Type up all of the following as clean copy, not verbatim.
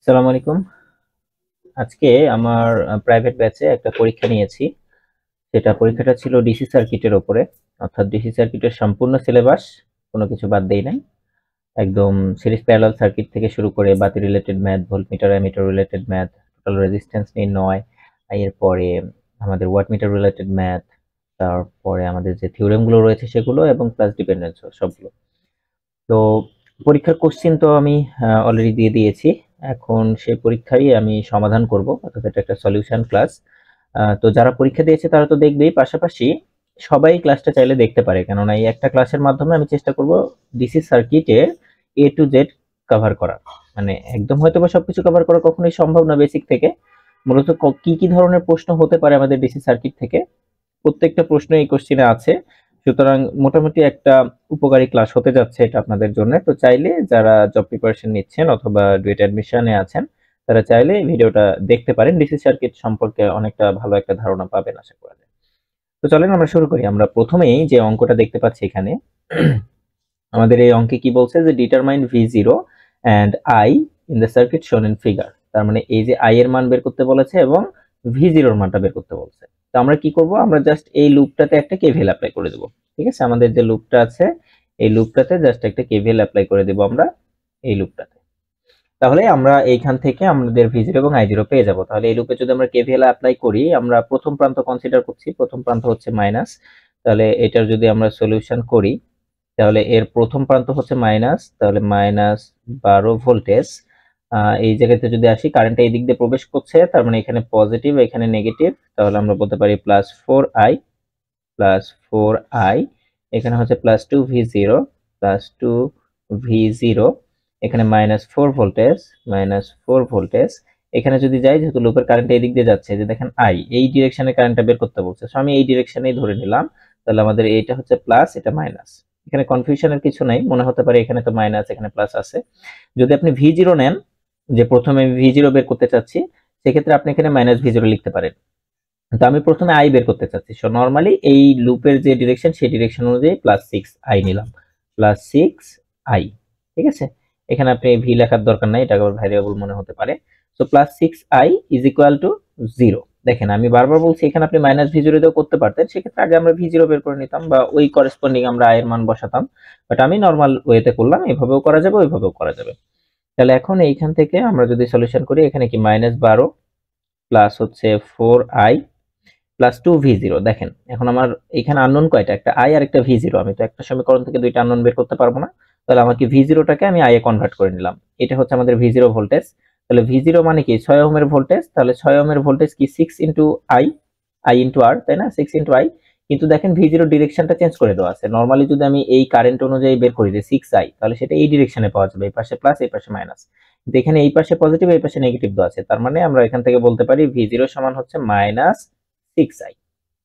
আসসালামু আলাইকুম। আজকে আমার প্রাইভেট ব্যাচে একটা পরীক্ষা নিয়েছি। সেটা পরীক্ষাটা ছিল ডিসি সার্কিটের উপরে, অর্থাৎ ডিসি সার্কিটের সম্পূর্ণ সিলেবাস, কোনো কিছু বাদ দেই নাই। একদম সিরিজ প্যারালাল সার্কিট থেকে শুরু করে বাতি related math, voltmeter ammeter related math, total resistance নির্ণয়, এরপরে আমাদের ওয়াটমিটার রিলেটেড ম্যাথ, তারপরে আমাদের যে থিওরেমগুলো রয়েছে সেগুলো এবং প্লাস ডিপেন্ডেন্স সবগুলো। তো পরীক্ষার কোশ্চেন তো আমি অলরেডি দিয়ে দিয়েছি। এখন সেই পরীক্ষারই আমি সমাধান করব, অর্থাৎ এটা একটা সলিউশন ক্লাস। তো যারা পরীক্ষা দিয়েছে তারা তো দেখবেই, পাশাপাশি সবাই ক্লাসটা চাইলে দেখতে পারে, কেননা এই একটা ক্লাসের মাধ্যমে আমি চেষ্টা করব ডিসি সার্কিটের এ টু জেড কভার করা। মানে একদম হয়তো বা সবকিছু কভার করা কখনোই সম্ভব না বেসিক থেকে। মূলত কি কি ধরনের প্রশ্ন হতে পারে আমাদের ডিসি সার্কিট থেকে, প্রত্যেকটা প্রশ্ন এই কোশ্চেনে আছে। সুতরাং মোটামুটি একটা উপকারী ক্লাস হতে যাচ্ছে এটা আপনাদের জন্য। তো চাইলে যারা জব প্রিপারেশন নিচ্ছেন অথবা ডুয়েট অ্যাডমিশনে আছেন, তারা চাইলে এই ভিডিওটা দেখতে পারেন। ডিসি সার্কিট সম্পর্কে অনেকটা ভালো একটা ধারণা পাবেন আশা করা যায়। তো চলেন আমরা শুরু করি। আমরা প্রথমেই যে অঙ্কটা দেখতে পাচ্ছি এখানে, আমাদের এই অঙ্কে কি বলছে যে determine V0 and I in the circuit shown in figure। তার মানে এই যে I এর মান বের করতে বলেছে এবং V0 এর মানটা বের করতে বলছে। তো আমরা কি করব, আমরা জাস্ট এই লুপটাতে একটা KVL অ্যাপ্লাই করে দেব। ঠিক আছে, আমাদের যে লুপটা আছে এই লুপটাতে জাস্ট একটা KVL অ্যাপ্লাই করে দেব আমরা এই লুপটাতে। তাহলে আমরা এইখান থেকে আমাদের V0 এবং I0 পেয়ে যাব। তাহলে এই লুপে যদি আমরা KVL অ্যাপ্লাই করি, আমরা প্রথম প্রান্ত কনসিডার করছি, প্রথম প্রান্ত হচ্ছে মাইনাস। তাহলে এটার যদি আমরা সলিউশন করি, তাহলে এর প্রথম প্রান্ত হচ্ছে মাইনাস, তাহলে -12 ভোল্টেজ। এই জায়গাতে যদি আসি, কারেন্টটা এই দিক দিয়ে প্রবেশ করছে, তার মানে এখানে পজিটিভ এখানে নেগেটিভ, তাহলে আমরা বলতে পারি +4i এখানে হচ্ছে +2v0 +2v0, এখানে -4 ভোল্টেজ। এখানে যদি যাই, যেহেতু লুপের কারেন্ট এই দিক দিয়ে যাচ্ছে, যে দেখেন আই এই ডিরেকশনে কারেন্টটা বের করতে বলছে, সো আমি এই ডিরেকশনেই ধরে নিলাম। তাহলে আমাদের এইটা হচ্ছে প্লাস, এটা মাইনাস। এখানে কনফিউশনের কিছু নাই, মনে হতে পারে এখানে তো মাইনাস এখানে প্লাস আছে। যদি আপনি V0 নেন, যে প্রথমে আমি V0 বের করতে চাচ্ছি, সেক্ষেত্রে আপনি এখানে -V0 লিখতে পারেন। তো আমি প্রথমে আই বের করতে চাচ্ছি, সো নরমালি এই লুপের যে ডিরেকশন সেই ডিরেকশন অনুযায়ী +6i নিলাম, +6i। ঠিক আছে, এখানে আপনি ভি লেখার দরকার নাই, এটা আবার ভ্যারিয়েবল মনে হতে পারে। So +6i is equal two 0। দেখেন আমি বারবার বলছি, এখানে আপনি -V0 দিয়েও করতে পারতেন, সেক্ষেত্রে আগে আমরা V0 বের করে নিতাম বা ওই করেসপন্ডিং আমরা i এর মান বসাতাম। বাট আমি নরমাল ওয়েতে করলাম, এভাবেও করা যাবে ওইভাবেও করা যাবে। তাহলে এখন এইখান থেকে আমরা যদি সলিউশন করি, এখানে কি -12 প্লাস হচ্ছে 4i +2v0। দেখেন এখন আমার এখানে আননোন কয়টা, একটা i আর একটা v0। আমি তো একটা সমীকরণ থেকে দুইটা আননোন বের করতে পারবো না, তাহলে আমাকে v0টাকে আমি i এ কনভার্ট করে নিলাম। এটা হচ্ছে আমাদের v0 ভোল্টেজ। তাহলে v0 মানে কি 6 ওহমের ভোল্টেজ, তাহলে 6 ওহমের ভোল্টেজ কি 6 ইনটু i ইনটু r, তাই না, 6 ইনটু i। কিন্তু দেখেন v0 ডিরেকশনটা চেঞ্জ করে দেওয়া আছে। নরমালি যদি আমি এই কারেন্ট অনুযায়ী বের করি যে 6i, তাহলে সেটা এই ডিরেকশনে পাওয়া যাবে, এই পাশে প্লাস এই পাশে মাইনাস। কিন্তু এখানে এই পাশে পজিটিভ এই পাশে নেগেটিভ দেওয়া আছে, তার মানে আমরা এখান থেকে বলতে পারি v0 সমান হচ্ছে -6i।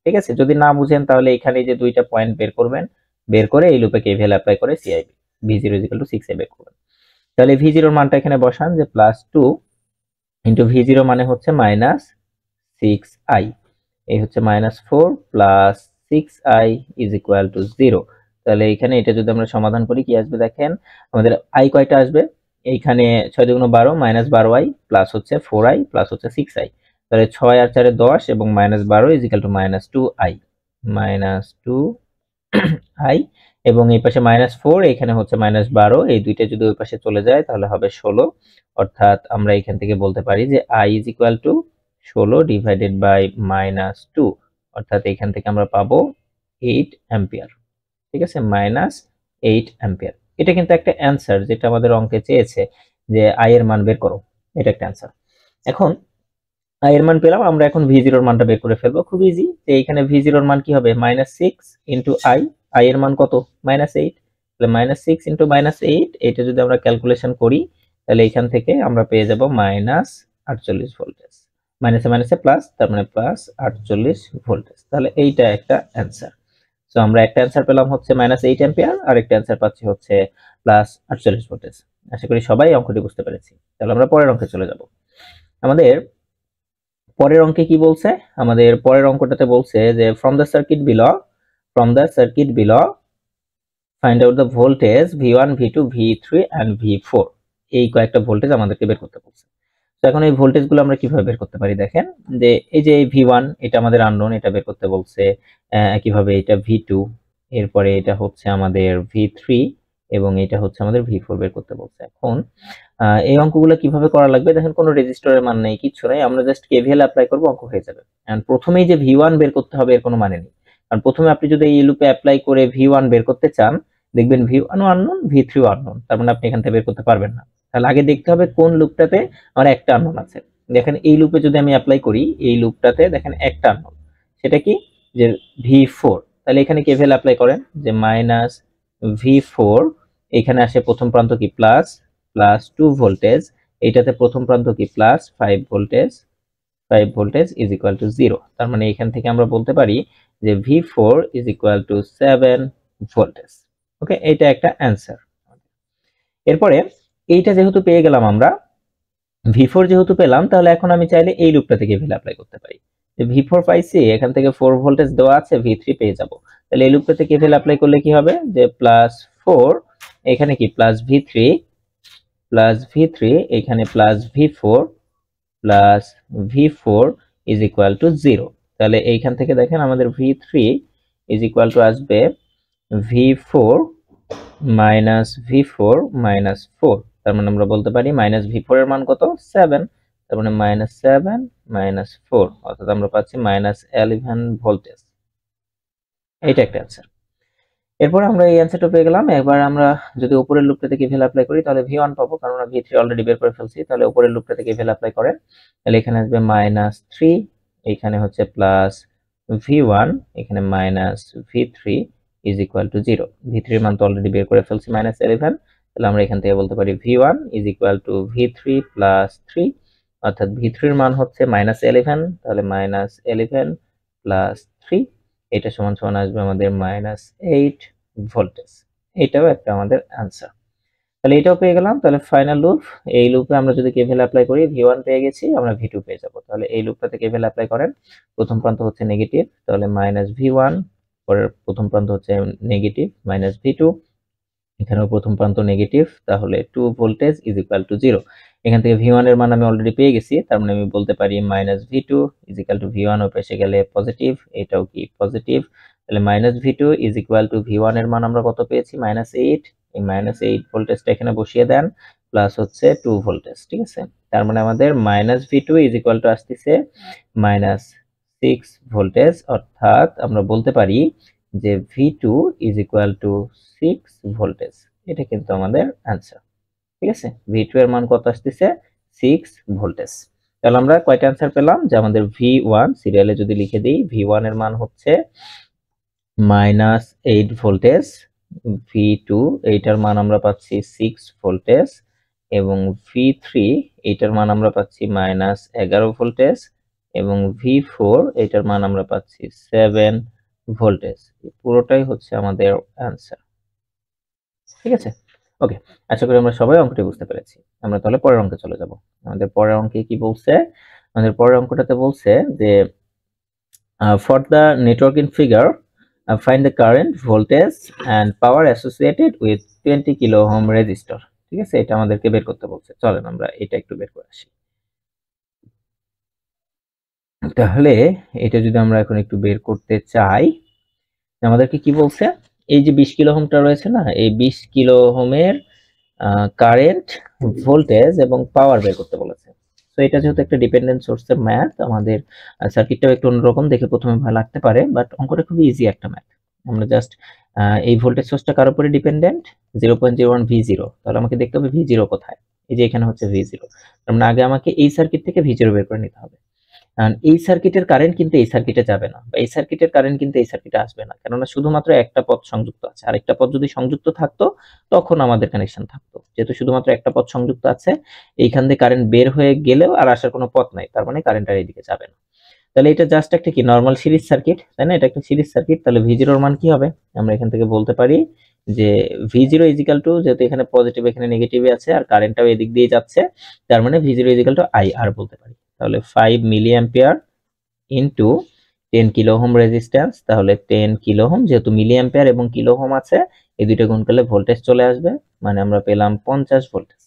ঠিক আছে, যদি না বুঝেন তাহলে এখানে যে দুইটা পয়েন্ট বের করবেন, বের করে এই লুপে কেভিএল অ্যাপ্লাই করে CI V0 = 6i বের করবেন। তাহলে V0 এর মানটা এখানে বসান, যে +2 ইনটু V0 মানে হচ্ছে -6i, এই হচ্ছে -4 plus 6i is equal two 0। তাহলে এখানে এটা যদি আমরা সমাধান করি কি আসবে, দেখেন আমাদের i কয়টা আসবে, এইখানে 6 × 12 -12i প্লাস হচ্ছে 4i প্লাস হচ্ছে 6i। তাহলে 6 আর 4 10 এবং -12 is equal two -2i, -2i। এবং এই পাশে -4, এখানে হচ্ছে -12, এই দুইটা যদি ওই পাশে চলে যায় তাহলে হবে 16। অর্থাৎ আমরা এখান থেকে বলতে পারি যে i is equal to 16 divided by -2, অর্থাৎ এখান থেকে আমরা পাবো 8 অ্যাম্পিয়ার। ঠিক আছে, -8 অ্যাম্পিয়ার। এটা কিন্তু একটা অ্যান্সার, যেটা আমাদের অঙ্কে চেয়েছে যে i এর মান বের করো, এটা একটা অ্যান্সার। এখন i এর মান পেলাম, আমরা এখন V0 এর মানটা বের করে ফেলবো, খুব ইজি। যে এখানে V0 এর মান কি হবে, -6 ইনটু i এর মান কত, -8। তাহলে -6 ইনটু -8, এটা যদি আমরা ক্যালকুলেশন করি, তাহলে এখান থেকে আমরা পেয়ে যাব -48 ভোল্টেজ। মাইনাসে মাইনাসে প্লাস, তার মানে +48 ভোল্টেজ। তাহলে এইটা একটা অ্যান্সার। সো আমরা একটা অ্যান্সার পেলাম হচ্ছে -8 অ্যাম্পিয়ার, আর একটা অ্যান্সার পাচ্ছি হচ্ছে +48 ভোল্টেজ। আশা করি সবাই অঙ্কটি বুঝতে পেরেছি। তাহলে আমরা পরের অঙ্কে চলে যাব। আমাদের পরের অঙ্কে কি বলছে, আমাদের পরের অঙ্কটাতে বলছে যে from the circuit below find out the voltage V1 V2 V3 and V4। এই কয়েকটা ভোল্টেজ আমাদেরকে বের করতে বলছে। তো এখন এই ভোল্টেজ গুলো আমরা কিভাবে বের করতে পারি দেখেন, যে এই যে V1 এটা আমাদের আননোন, এটা বের করতে বলছে। একইভাবে এটা V2, এরপরে এটা হচ্ছে আমাদের V3 এবং এটা হচ্ছে আমাদের V4 বের করতে বলছে। এখন এই অঙ্কগুলো কিভাবে করা লাগবে দেখেন, কোনো রেজিস্টরের মান নেই, কিছু নাই, আমরা জাস্ট কেভিএল অ্যাপ্লাই করব, অঙ্ক হয়ে যাবে। এন্ড প্রথমেই যে V1 বের করতে হবে এর কোনো মানে নেই, কারণ প্রথমে আপনি যদি এই লুপে অ্যাপ্লাই করে V1 বের করতে চান, দেখবেন V1 ও আননোন, V3 ও আননোন, তার মানে আপনি এখান থেকে বের করতে পারবেন না। তাহলে আগে দেখতে হবে কোন লুপটাতে আমার একটা আননোন আছে। দেখেন এই লুপে যদি আমি অ্যাপ্লাই করি, এই লুপটাতে দেখেন একটা আননোন, সেটা কি, যে V4। তাহলে এখানে কেভিএল অ্যাপ্লাই করেন, যে মাইনাস V4, এখানে আসে প্রথম প্রান্ত কি প্লাস, প্লাস 2 ভোল্টেজ, এইটাতে প্রথম প্রান্ত কি plus 5 voltage, 5 voltage is equal two 0। তার মানে এখান থেকে আমরা বলতে পারি যে V4 is equal to 7 voltage. Okay, এটা একটা অ্যান্সার। এরপরে এইটা যেহেতু পেয়ে গেলাম আমরা, V4 যেহেতু পেলাম, তাহলে এখন আমি চাইলে এই লুপটা থেকে কেভিএল অ্যাপ্লাই করতে পারি। যে V4 পাইছি, এখান থেকে 4 ভোল্টেজ দেওয়া আছে, V3 পেয়ে যাব। তাহলে এই লুপটাতে কেভিএল অ্যাপ্লাই করলে কি হবে, যে প্লাস 4, এখানে কি প্লাস V3, প্লাস V3, এখানে plus V4, plus V4 is equal two 0। তাহলে এইখান থেকে দেখেন আমাদের V3 ইজ ইকুয়াল টু আসবে V4 মাইনাস V4 মাইনাস 4। তার মানে আমরা বলতে পারি মাইনাস V4 এর মান কত, 7। তার মানে মাইনাস 7 মাইনাস 4, অর্থাৎ আমরা পাচ্ছি মাইনাস 11 ভোল্টেজ। এইটা একটা অ্যান্সার। এরপর আমরা এই অ্যান্সারটা পেয়ে গেলাম। এবার আমরা যদি উপরের লুপটাতে কেভিএল অ্যাপ্লাই করি, তাহলে V1 পাবো, কারণ আমরা V3 অলরেডি বের করে ফেলছি। তাহলে উপরের লুপটাতে কেভিএল অ্যাপ্লাই করেন, তাহলে এখানে আসবে মাইনাস 3, এখানে হচ্ছে প্লাস V1, এখানে minus V3 is equal two 0। V3 এর মান তো অলরেডি বের করে ফেলছি, মাইনাস 11। তাহলে আমরা এখান থেকে বলতে পারি V1 is equal two V3 plus 3, অর্থাৎ V3 এর মান হচ্ছে মাইনাস 11, তাহলে মাইনাস 11 প্লাস 3, এটা সমান সমান আসবে আমাদের মাইনাস 8 ভোল্টেজ। এটাও একটা আমাদের অ্যান্সার। তাহলে এটাও পেয়ে গেলাম। তাহলে ফাইনাল লুপ, এই লুপে আমরা যদি কেভিএল অ্যাপ্লাই করি, V1 পেয়ে গেছি, আমরা V2 পেয়ে যাব। তাহলে এই লুপটাতে কেভিএল অ্যাপ্লাই করেন, প্রথম প্রান্ত হচ্ছে নেগেটিভ, তাহলে মাইনাস V1, পরের প্রথম প্রান্ত হচ্ছে নেগেটিভ মাইনাস V2, এখানেও প্রথম প্রান্ত নেগেটিভ, তাহলে 2 ভোল্টেজ ইজ ইকুয়াল টু 0। এখান থেকে V1 এর মান আমি অলরেডি পেয়ে গেছি, তার মানে আমি বলতে পারি minus V2 is equal two V1 ও এসে গেলে পজিটিভ, এটাও কি পজিটিভ। তাহলে minus V2 is equal two V1 এর মান আমরা কত পেয়েছি, মাইনাস 8। এই মাইনাস 8 ভোল্টেজটা এখানে বসিয়ে দেন, প্লাস হচ্ছে 2 ভোল্টেজ, ঠিক আছে। তার মানে আমাদের minus V2 is equal two আসতেছে মাইনাস 6 ভোল্টেজ, অর্থাৎ আমরা বলতে পারি যে V2 is equal two 6 voltage. এটা কিন্তু আমাদের অ্যান্সার, ঠিক আছে। V2 এর মান কত আসতেছে, 6 ভোল্টেজ। তাহলে আমরা কয়টা অ্যান্সার পেলাম, যে আমাদের V1 সিরিয়ালে যদি লিখে দিই, V1 এর মান হচ্ছে মাইনাস 8 ভোল্টেজ, V2 এইটার মান আমরা পাচ্ছি 6 ভোল্টেজ, এবং V3 এইটার মান আমরা পাচ্ছি মাইনাস 11 ভোল্টেজ, এবং V4 এইটার মান আমরা পাচ্ছি 7 ভোল্টেজ। পুরোটাই হচ্ছে আমাদের অ্যান্সার, ঠিক আছে। ওকে, আশা করি আমরা সবাই অঙ্কটি বুঝতে পেরেছি। আমরা তাহলে পরের অঙ্কে চলে যাব। আমাদের পরের অঙ্কে কি বলছে, আমাদের পরের অঙ্কটাতে বলছে যে for the networking figure find the current, voltage and power associated with 20 kilo ohm resistor. ঠিক আছে, এটা আমাদেরকে বের করতে বলছে। চলেন আমরা এটা একটু বের করে আসি। তাহলে এটা যদি আমরা এখন একটু বের করতে চাই, আমাদেরকে কি বলছে, এই যে 20 কিলো ওহমটা রয়েছে না, এই 20 কিলো ওহমের কারেন্ট, ভোল্টেজ এবং পাওয়ার বের করতে বলেছে। তো এটা যেহেতু একটা ডিপেন্ডেন্ট সোর্সের ম্যাথ, আমাদের সার্কিটটাও একটু অন্যরকম দেখে প্রথমে ভালো লাগতে পারে, বাট অঙ্কটা খুবই ইজি একটা ম্যাথ। আমরা জাস্ট এই ভোল্টেজ সোর্সটা কার উপরে ডিপেন্ডেন্ট, 0.01 V0, তাহলে আমাকে দেখতে হবে V0 কোথায়, এই যে এখানে হচ্ছে V0। তার মানে আগে আমাকে এই সার্কিট থেকে V0 বের করে নিতে হবে। এই সার্কিটের কারেন্ট কিন্তু এই সার্কিটে যাবে না, বা এই সার্কিটের কারেন্ট কিন্তু এই সার্কিটে আসবে না, কেননা শুধুমাত্র একটা পথ সংযুক্ত আছে। আরেকটা পথ যদি সংযুক্ত থাকতো তখন আমাদের কানেকশন থাকতো, যেহেতু শুধুমাত্র একটা পথ সংযুক্ত আছে, এইখান থেকে কারেন্ট বের হয়ে গেলেও আর আসার কোনো পথ নাই, তার মানে কারেন্ট আর এইদিকে যাবে না। তাহলে এটা জাস্ট একটা কি নরমাল সিরিজ সার্কিট, তাই না, এটা একটা সিরিজ সার্কিট। তাহলে V0 এর মান কি হবে, আমরা এখান থেকে বলতে পারি যে V0 ইজিক্যাল টু, যেহেতু এখানে পজিটিভ এখানে নেগেটিভে আছে আর কারেন্টটাও এদিক দিয়ে যাচ্ছে, তার মানে V0 ইজিক্যাল টু IR বলতে পারি। তাহলে 5 milliampere into 10 kilo ohm resistance, তাহলে 10 কিলো ওহম, যেহেতু মিলি অ্যাম্পিয়ার এবং কিলো ওহম আছে, এই দুইটা গুণ করলে ভোল্টেজ চলে আসবে, মানে আমরা পেলাম 50 ভোল্টেজ।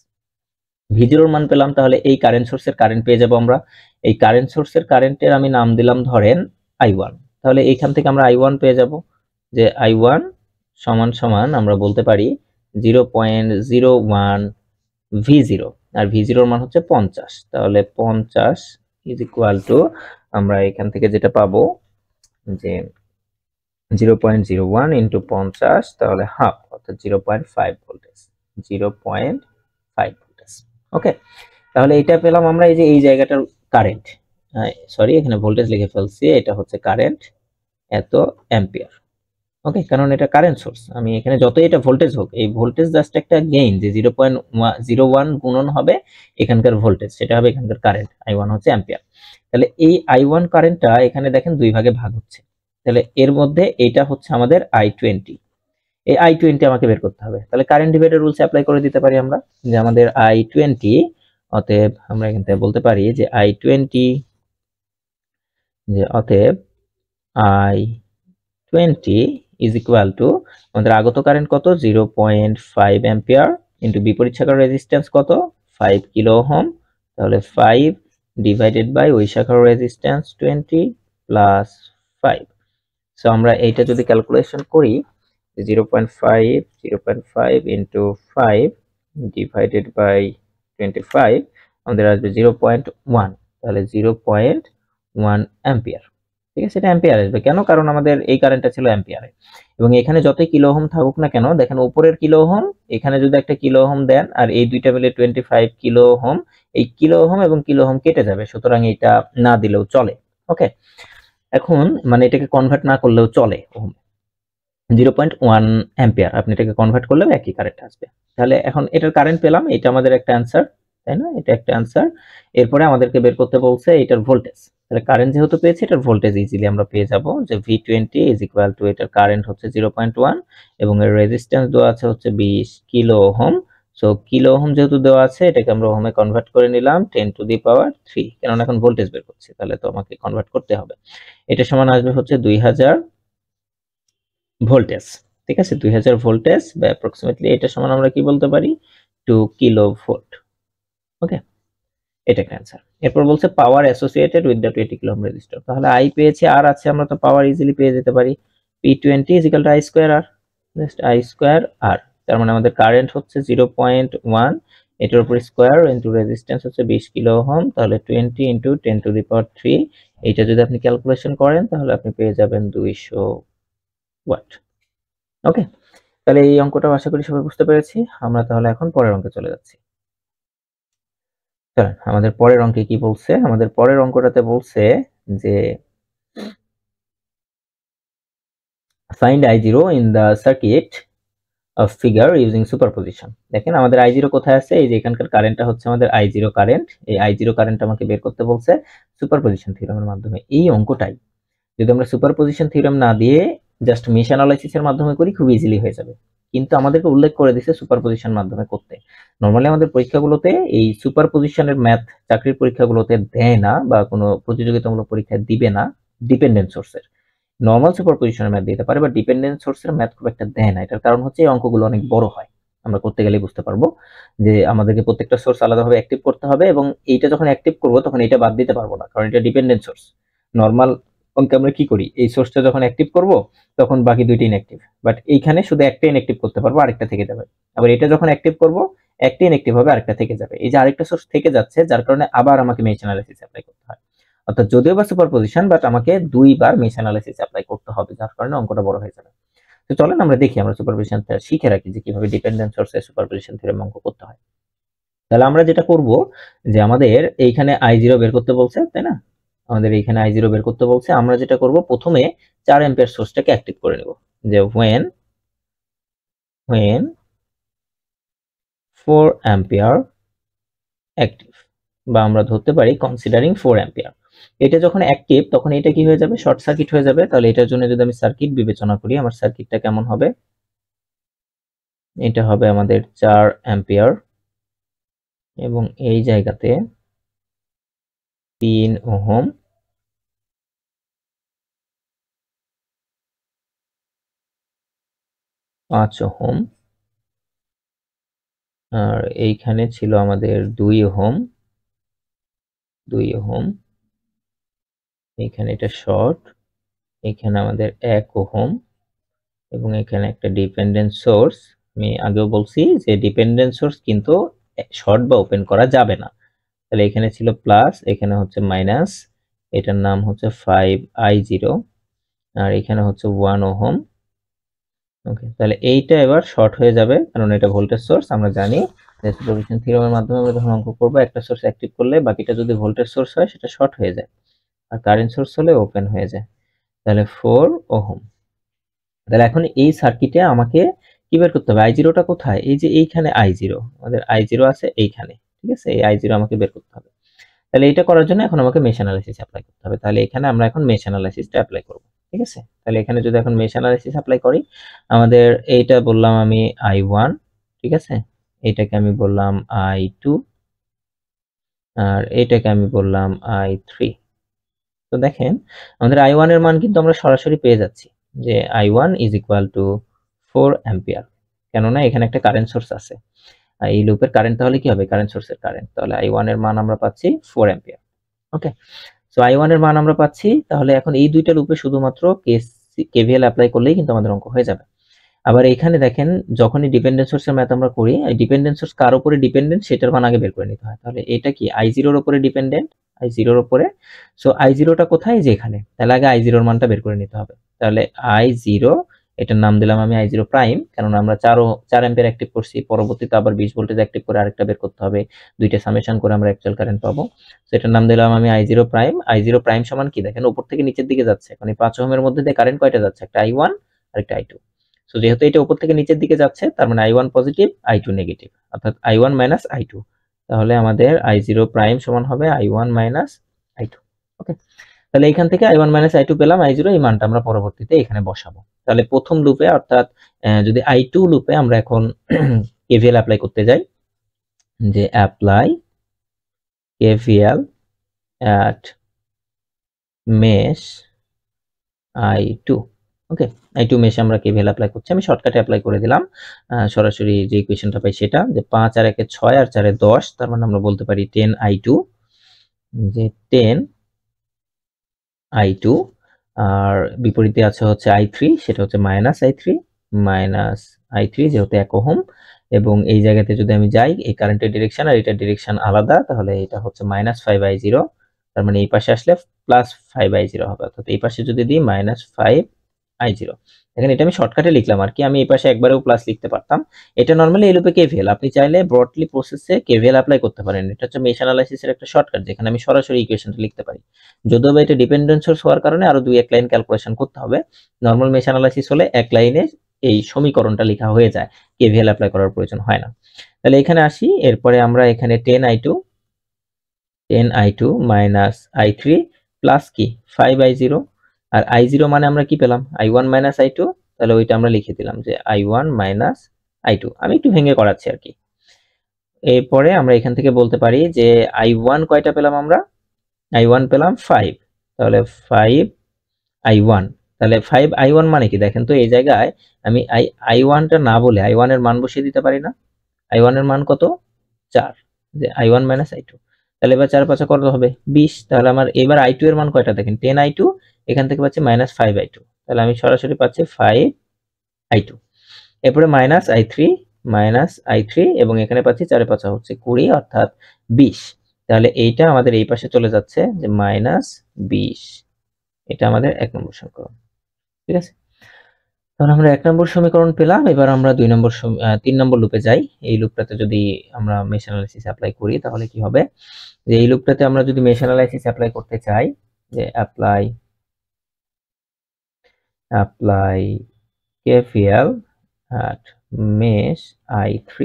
V0 মান পেলাম, তাহলে এই কারেন্ট সোর্সের কারেন্ট পেয়ে যাব আমরা। এই কারেন্ট সোর্সের কারেন্টের আমি নাম দিলাম ধরেন I1। তাহলে এইখান থেকে আমরা I1 পেয়ে যাব, যে I1 সমান সমান আমরা বলতে পারি 0.01 V0, আর V0 এর মান হচ্ছে 50। তাহলে 50 ইজ ইকুয়াল টু আমরা এখান থেকে যেটা পাবো যে 0.01 ইন্টু 50, তাহলে হাফ, অর্থাৎ 0.5 ভোল্টেজ, 0.5 ভোল্টেজ। ওকে, তাহলে এটা পেলাম আমরা এই যে এই জায়গাটার কারেন্ট, সরি এখানে ভোল্টেজ লিখে ফেলছি, এটা হচ্ছে কারেন্ট এত অ্যাম্পিয়ার। ওকে, কারণ এটা কারেন্ট সোর্স, আমি এখানে যতই এটা ভোল্টেজ হোক, এই ভোল্টেজ জাস্ট একটা গেইন, যে 0.01 গুণন হবে এখানকার ভোল্টেজ, সেটা হবে এখানকার কারেন্ট, I1 হচ্ছে অ্যাম্পিয়ার। তাহলে এই I1 কারেন্টটা এখানে দেখেন দুই ভাগে ভাগ হচ্ছে, তাহলে এর মধ্যে এটা হচ্ছে আমাদের I20, এই I20 আমাকে বের করতে হবে। তাহলে কারেন্ট ডিভাইডার রুলস অ্যাপ্লাই করে দিতে পারি আমরা, যে আমাদের I20, অতএব আমরা এখান থেকে বলতে পারি যে I20, যে অতএব I20 ইজ ইকুয়াল টু আমাদের আগত কারেন্ট কত, 0.5 অ্যাম্পিয়ার, ইন্টু বিপরীত শাখার রেজিস্ট্যান্স কত, 5 কিলো ওহম, তাহলে 5 ডিভাইডেড বাই ওই শাখার রেজিস্ট্যান্স 20 প্লাস 5। সো আমরা এইটা যদি ক্যালকুলেশন করি, 0.5 ইন্টু 5 ডিভাইডেড বাই 25, আমাদের আসবে 0.1, তাহলে 0.1 অ্যাম্পিয়ার। ঠিক আছে, এটা অ্যাম্পিয়ার আসবে কেন, কারণ আমাদের এই কারেন্টটা ছিল অ্যাম্পিয়ারে, এবং এখানে যতই কিলো ওহম থাকুক না কেন, দেখেন উপরের কিলো ওহম, এখানে যদি একটা কিলো ওহম দেন আর এই দুইটা মিলে 25 কিলো ওহম, এই কিলো ওহম এবং কিলো ওহম কেটে যাবে, সুতরাং এটা না দিলেও চলে। ওকে, এখন মানে এটাকে কনভার্ট না করলেও চলে, ওহম 0.1 অ্যাম্পিয়ার, আপনি এটাকে কনভার্ট করলেও একই কারেন্ট আসবে। তাহলে এখন এটার কারেন্ট পেলাম, এটা আমাদের একটা অ্যান্সার, তাই না, এটা একটা অ্যান্সার। এরপরে আমাদেরকে বের করতে বলছে এটার ভোল্টেজ, তাহলে কারেন্ট যেহেতু পেয়েছি, এটার ভোল্টেজ ইজিলি আমরা পেয়ে যাব, যে V20 ইজ ইকুয়াল টু এটার কারেন্ট হচ্ছে 0.1 এবং এর রেজিস্ট্যান্স দেওয়া আছে হচ্ছে 20 kilo ohm. So kilo ohm যেহেতু দেওয়া আছে, এটাকে আমরা ওহমে কনভার্ট করে নিলাম 10 টু দি পাওয়ার 3, কারণ এখন ভোল্টেজ বের করছি, তাহলে তো আমাকে কনভার্ট করতে হবে। এটা সমান আসবে হচ্ছে 2000 ভোল্টেজ। ঠিক আছে, 2000 ভোল্টেজ বা অ্যাপ্রক্সিমেটলি এটা সমান আমরা কি বলতে পারি, 2 কিলো ভোল্ট। ওকে, এটা একটা অ্যান্সার। এরপর বলছে power associated with the 20 kilo ohm resistor, তাহলে আই পেয়েছি, আর আছে, আমরা তো পাওয়ার ইজিলি পেয়ে যেতে পারি, P20 is equal to I square R, just I square R, তার মানে আমাদের কারেন্ট হচ্ছে 0.1, এটার উপর স্কয়ার ইনটু রেজিস্ট্যান্স হচ্ছে 20 কিলো ওহম, তাহলে 20 ইনটু 10 টু দি পাওয়ার 3, এইটা যদি আপনি ক্যালকুলেশন করেন তাহলে আপনি পেয়ে যাবেন 200 ওয়াট। ওকে, তাহলে এই অঙ্কটা আশা করি সবাই বুঝতে পেরেছি। আমরা তাহলে এখন পরের অঙ্কে চলে যাচ্ছি। চলেন, আমাদের পরের অঙ্কে কি বলছে, আমাদের পরের অঙ্কটাতে বলছে যে find I0 in the circuit of figure using superposition. দেখেন আমাদের I0 কোথায় আছে, এই যে এখানকার কারেন্টটা হচ্ছে আমাদের I0 কারেন্ট, এই I0 কারেন্ট আমাকে বের করতে বলছে সুপারপজিশন থিওরেমের মাধ্যমে। এই অঙ্কটাই যদি আমরা সুপারপজিশন থিওরেম না দিয়ে জাস্ট মেশ অ্যানালাইসিসের মাধ্যমে করি, খুব ইজিলি হয়ে যাবে, কিন্তু আমাদেরকে উল্লেখ করে দিছে সুপারপজিশন মাধ্যমে করতে। নরমালি আমাদের পরীক্ষাগুলোতে এই সুপারপজিশনের ম্যাথ চাকরির পরীক্ষাগুলোতে দেয় না, বা কোনো প্রতিযোগিতামূলক পরীক্ষায় দিবে না ডিপেন্ডেন্ট সোর্সের। নরমাল সুপারপজিশনের ম্যাথ দিতে পারে, বা ডিপেন্ডেন্ট সোর্সের ম্যাথ খুব একটা দেয় না। এটার কারণ হচ্ছে এই অঙ্কগুলো অনেক বড় হয়, আমরা করতে গেলেই বুঝতে পারবো যে আমাদেরকে প্রত্যেকটা সোর্স আলাদাভাবে অ্যাক্টিভ করতে হবে, এবং এইটা যখন অ্যাক্টিভ করবো তখন এটা বাদ দিতে পারবো না, কারণ এটা ডিপেন্ডেন্ট সোর্স। নরমাল অঙ্কে আমরা কি করি, এই সোর্সটা যখন অ্যাক্টিভ করব তখন বাকি দুইটা ইনঅ্যাক্টিভ, বাট এইখানে শুধু একটা ইনঅ্যাক্টিভ করতে পারবো, আরেকটা থেকে যাবে। আবার এটা যখন অ্যাক্টিভ করব, একটা ইনঅ্যাক্টিভ হবে, আরেকটা থেকে যাবে। এই যে আরেকটা সোর্স থেকে যাচ্ছে, যার কারণে আবার আমাকে মেশ অ্যানালাইসিস অ্যাপ্লাই করতে হয়, অর্থাৎ যদিও বা সুপারপজিশন, বাট আমাকে দুইবার মেশ অ্যানালাইসিস অ্যাপ্লাই করতে হবে, যার কারণে অঙ্কটা বড় হয়ে যাবে। তো চলেন আমরা দেখি, আমরা সুপারপজিশনটা শিখে রাখি যে কিভাবে ডিপেন্ডেন্ট সোর্সে সুপারপজিশন থিওরেম অঙ্ক করতে হয়। তাহলে আমরা যেটা করব, যে আমাদের এইখানে I0 বের করতে বলছে, তাই না, আমাদের এইখানে I0 বের করতে বলছে। আমরা যেটা করব, প্রথমে 4 অ্যাম্পিয়ার সোর্সটাকে অ্যাক্টিভ করে নেব, যে when 4 অ্যাম্পিয়ার অ্যাক্টিভ, বা আমরা ধরতে পারি কনসিডারিং 4 অ্যাম্পিয়ার। এটা যখন অ্যাক্টিভ, তখন এটা কি হয়ে যাবে, শর্ট সার্কিট হয়ে যাবে। তাহলে এটার জন্য যদি আমি সার্কিট বিবেচনা করি, আমার সার্কিটটা কেমন হবে, এটা হবে আমাদের 4 অ্যাম্পিয়ার, এবং এই জায়গাতে 3 ওহম, 5 ওহম, আর এইখানে ছিল আমাদের 2 ওহম, এখানে এটা শর্ট, এখানে আমাদের 1 ওহম এবং এখানে একটা ডিপেন্ডেন্ট সোর্স। আমি আগেও বলছি যে ডিপেন্ডেন্ট সোর্স কিন্তু শর্ট বা ওপেন করা যাবে না। তাহলে এখানে ছিল প্লাস, এখানে হচ্ছে মাইনাস, এটার নাম হচ্ছে 5i0 আর এখানে হচ্ছে 1 ওহম। ওকে, তাহলে এইটা এবার শর্ট হয়ে যাবে কারণ এটা ভোল্টেজ সোর্স। আমরা জানি যে সুপারপজিশন থিওরেমের মাধ্যমে আমরা যখন অঙ্ক করব একটা সোর্স অ্যাক্টিভ করলে বাকিটা যদি ভোল্টেজ সোর্স হয় সেটা শর্ট হয়ে যায়, আর কারেন্ট সোর্স হলে ওপেন হয়ে যায়। তাহলে 4 ওহম। তাহলে এখন এই সার্কিটে আমাকে কি বের করতে হবে? i0টা কোথায়? এই যে এইখানে i0, আমাদের i0 আছে এইখানে, ঠিক আছে? এই i0 আমাকে বের করতে হবে। তাহলে এটা করার জন্য এখন আমাকে মেশ অ্যানালাইসিস অ্যাপ্লাই করতে হবে। তাহলে এখানে আমরা এখন মেশ অ্যানালাইসিসটা অ্যাপ্লাই করব, ঠিক আছে? তাহলে এখানে যদি এখন মেশ অ্যানালাইসিস অ্যাপ্লাই করি, আমাদের এইটা বললাম আমি i1, ঠিক আছে? এটাকে আমি বললাম i2 আর এটাকে আমি বললাম i3। তো দেখেন আমাদের i1 এর মান কিন্তু আমরা সরাসরি পেয়ে যাচ্ছি যে i1 is equal two 4 ampere, কেননা এখানে একটা কারেন্ট সোর্স আছে। আর এই লুপের কারেন্ট তাহলে কি হবে? কারেন্ট সোর্সের কারেন্ট। তাহলে i1 এর মান আমরা পাচ্ছি 4 অ্যাম্পিয়ার। ওকে, সো i1 এর মান আমরা পাচ্ছি। তাহলে এখন এই দুইটা লুপে শুধুমাত্র কেভিএল অ্যাপ্লাই করলেই কিন্তু আমাদের অঙ্ক হয়ে যাবে। আবার এখানে দেখেন যখনই ডিপেন্ডেন্ট সোর্সের ম্যাথ আমরা করি, এই ডিপেন্ডেন্ট সোর্স কার উপরে ডিপেন্ডেন্ট সেটার মান আগে বের করে নিতে হয়। তাহলে এটা কি i0 এর উপরে ডিপেন্ডেন্ট, i0 এর উপরে। সো i0 টা কোথায়? যে এখানে। তাহলে আগে i0 এর মানটা বের করে নিতে হবে। তাহলে i0, এটার নাম দিলাম আমি i0 প্রাইম, কারণ আমরা 4 অ্যাম্পিয়ার অ্যাক্টিভ করছি, পরবর্তীতে আবার 20 ভোল্টেজ অ্যাক্টিভ করে আরেকটা বের করতে হবে, দুইটা সামেশন করে আমরা অ্যাকচুয়াল কারেন্ট পাবো। সো এটার নাম দিলাম আমি i0 প্রাইম। i0 প্রাইম সমান কি? দেখেন উপর থেকে নিচের দিকে যাচ্ছে, এখন এই 5 ওহমের মধ্যে দিয়ে কারেন্ট কয়টা যাচ্ছে? একটা i1 আর একটা i2। সো যেহেতু এটা উপর থেকে নিচের দিকে যাচ্ছে তার মানে i1 পজিটিভ, i2 নেগেটিভ, অর্থাৎ i1 মাইনাস i2। তাহলে আমাদের i0 প্রাইম সমান হবে i1 মাইনাস i2। ওকে, তাহলে এখান থেকে i1 মাইনাস i2 পেলাম, i0 এই মানটা আমরা পরবর্তীতে এখানে বসাবো। তাহলে প্রথম লুপে অর্থাৎ যদি i2 লুপে আমরা এখন KVL অ্যাপ্লাই করতে যাই, যে apply KVL at mesh i2। Okay, i2 মেশে আমরা KVL অ্যাপ্লাই করছি। আমি শর্টকাটে অ্যাপ্লাই করে দিলাম, সরাসরি যে ইকুয়েশনটা পাই সেটা, যে 5 আর 1 এ 6 আর 4 এ 10, তার মানে আমরা বলতে পারি 10i2, যে 10i2। আর বিপরীতে আছে হচ্ছে i3, সেটা হচ্ছে মাইনাস i3 যেহেতু 1 ওহম, এবং এই জায়গাতে যদি আমি যাই এই কারেন্টের ডিরেকশন আর এটার ডিরেকশন আলাদা, তাহলে এটা হচ্ছে -5i0, তার মানে এই পাশে আসলে +5i0 হবে, অর্থাৎ এই পাশে যদি দিই -5i0। দেখেন এটা আমি শর্টকাটে লিখলাম আর কি, আমি এই পাশে একবারেও প্লাস লিখতে পারতাম। এটা নরমালি এই লুপে KVL, আপনি চাইলে ব্রডলি প্রসেসে KVL অ্যাপ্লাই করতে পারেন। এটা হচ্ছে মেশ অ্যানালাইসিসের একটা শর্টকাট যেখানে আমি সরাসরি ইকুয়েশনটা লিখতে পারি। যদিও বা এটা ডিপেন্ডেন্ট সোর্স হওয়ার কারণে আরো 2-1 লাইন ক্যালকুলেশন করতে হবে। নরমাল মেশ অ্যানালাইসিস হলে এক লাইনে এই সমীকরণটা লেখা হয়ে যায়, KVL অ্যাপ্লাই করার প্রয়োজন হয় না। তাহলে এখানে আসি, এরপরে আমরা এখানে 10i2 মাইনাস i3 প্লাস কি 5i0, আর i0 মানে আমরা কি পেলাম? i1 minus i2। তাহলে ওইটা আমরা লিখে দিলাম যে i1 মাইনাস i2। আমি একটু ভেঙে করাচ্ছি আর কি। এরপরে আমরা এখান থেকে বলতে পারি যে i1 কয়টা পেলাম আমরা? i1 পেলাম 5, তাহলে 5i1। তাহলে 5i1 মানে কি? দেখেন তো এই জায়গায় আমি i1 টা না বলে i1 এর মান বসিয়ে দিতে পারি না? i1 এর মান কত? 4, যে i1 মাইনাস i2। তাহলে এবার 4 5 কত হবে? 20। তাহলে আমার এবার i2 এর মান কয়টা? দেখেন 10i2, এখান থেকে পাচ্ছি -5i2, তাহলে আমি সরাসরি পাচ্ছি 5i2। এরপরে মাইনাস i3 এবং এখানে পাচ্ছি 4 5 হচ্ছে 20, অর্থাৎ 20। তাহলে এইটা আমাদের এই পাশে চলে যাচ্ছে যে -20। এটা আমাদের 1 নম্বর সমীকরণ, ঠিক আছে? তাহলে আমরা 1 নম্বর সমীকরণ পেলাম। এবার আমরা 3 নম্বর লুপে যাই। এই লুপটাতে যদি আমরা মেশ অ্যানালাইসিস অ্যাপ্লাই করি তাহলে কি হবে? যে এই লুপটাতে আমরা যদি মেশ অ্যানালাইসিস অ্যাপ্লাই করতে চাই, যে apply KVL at mesh i3।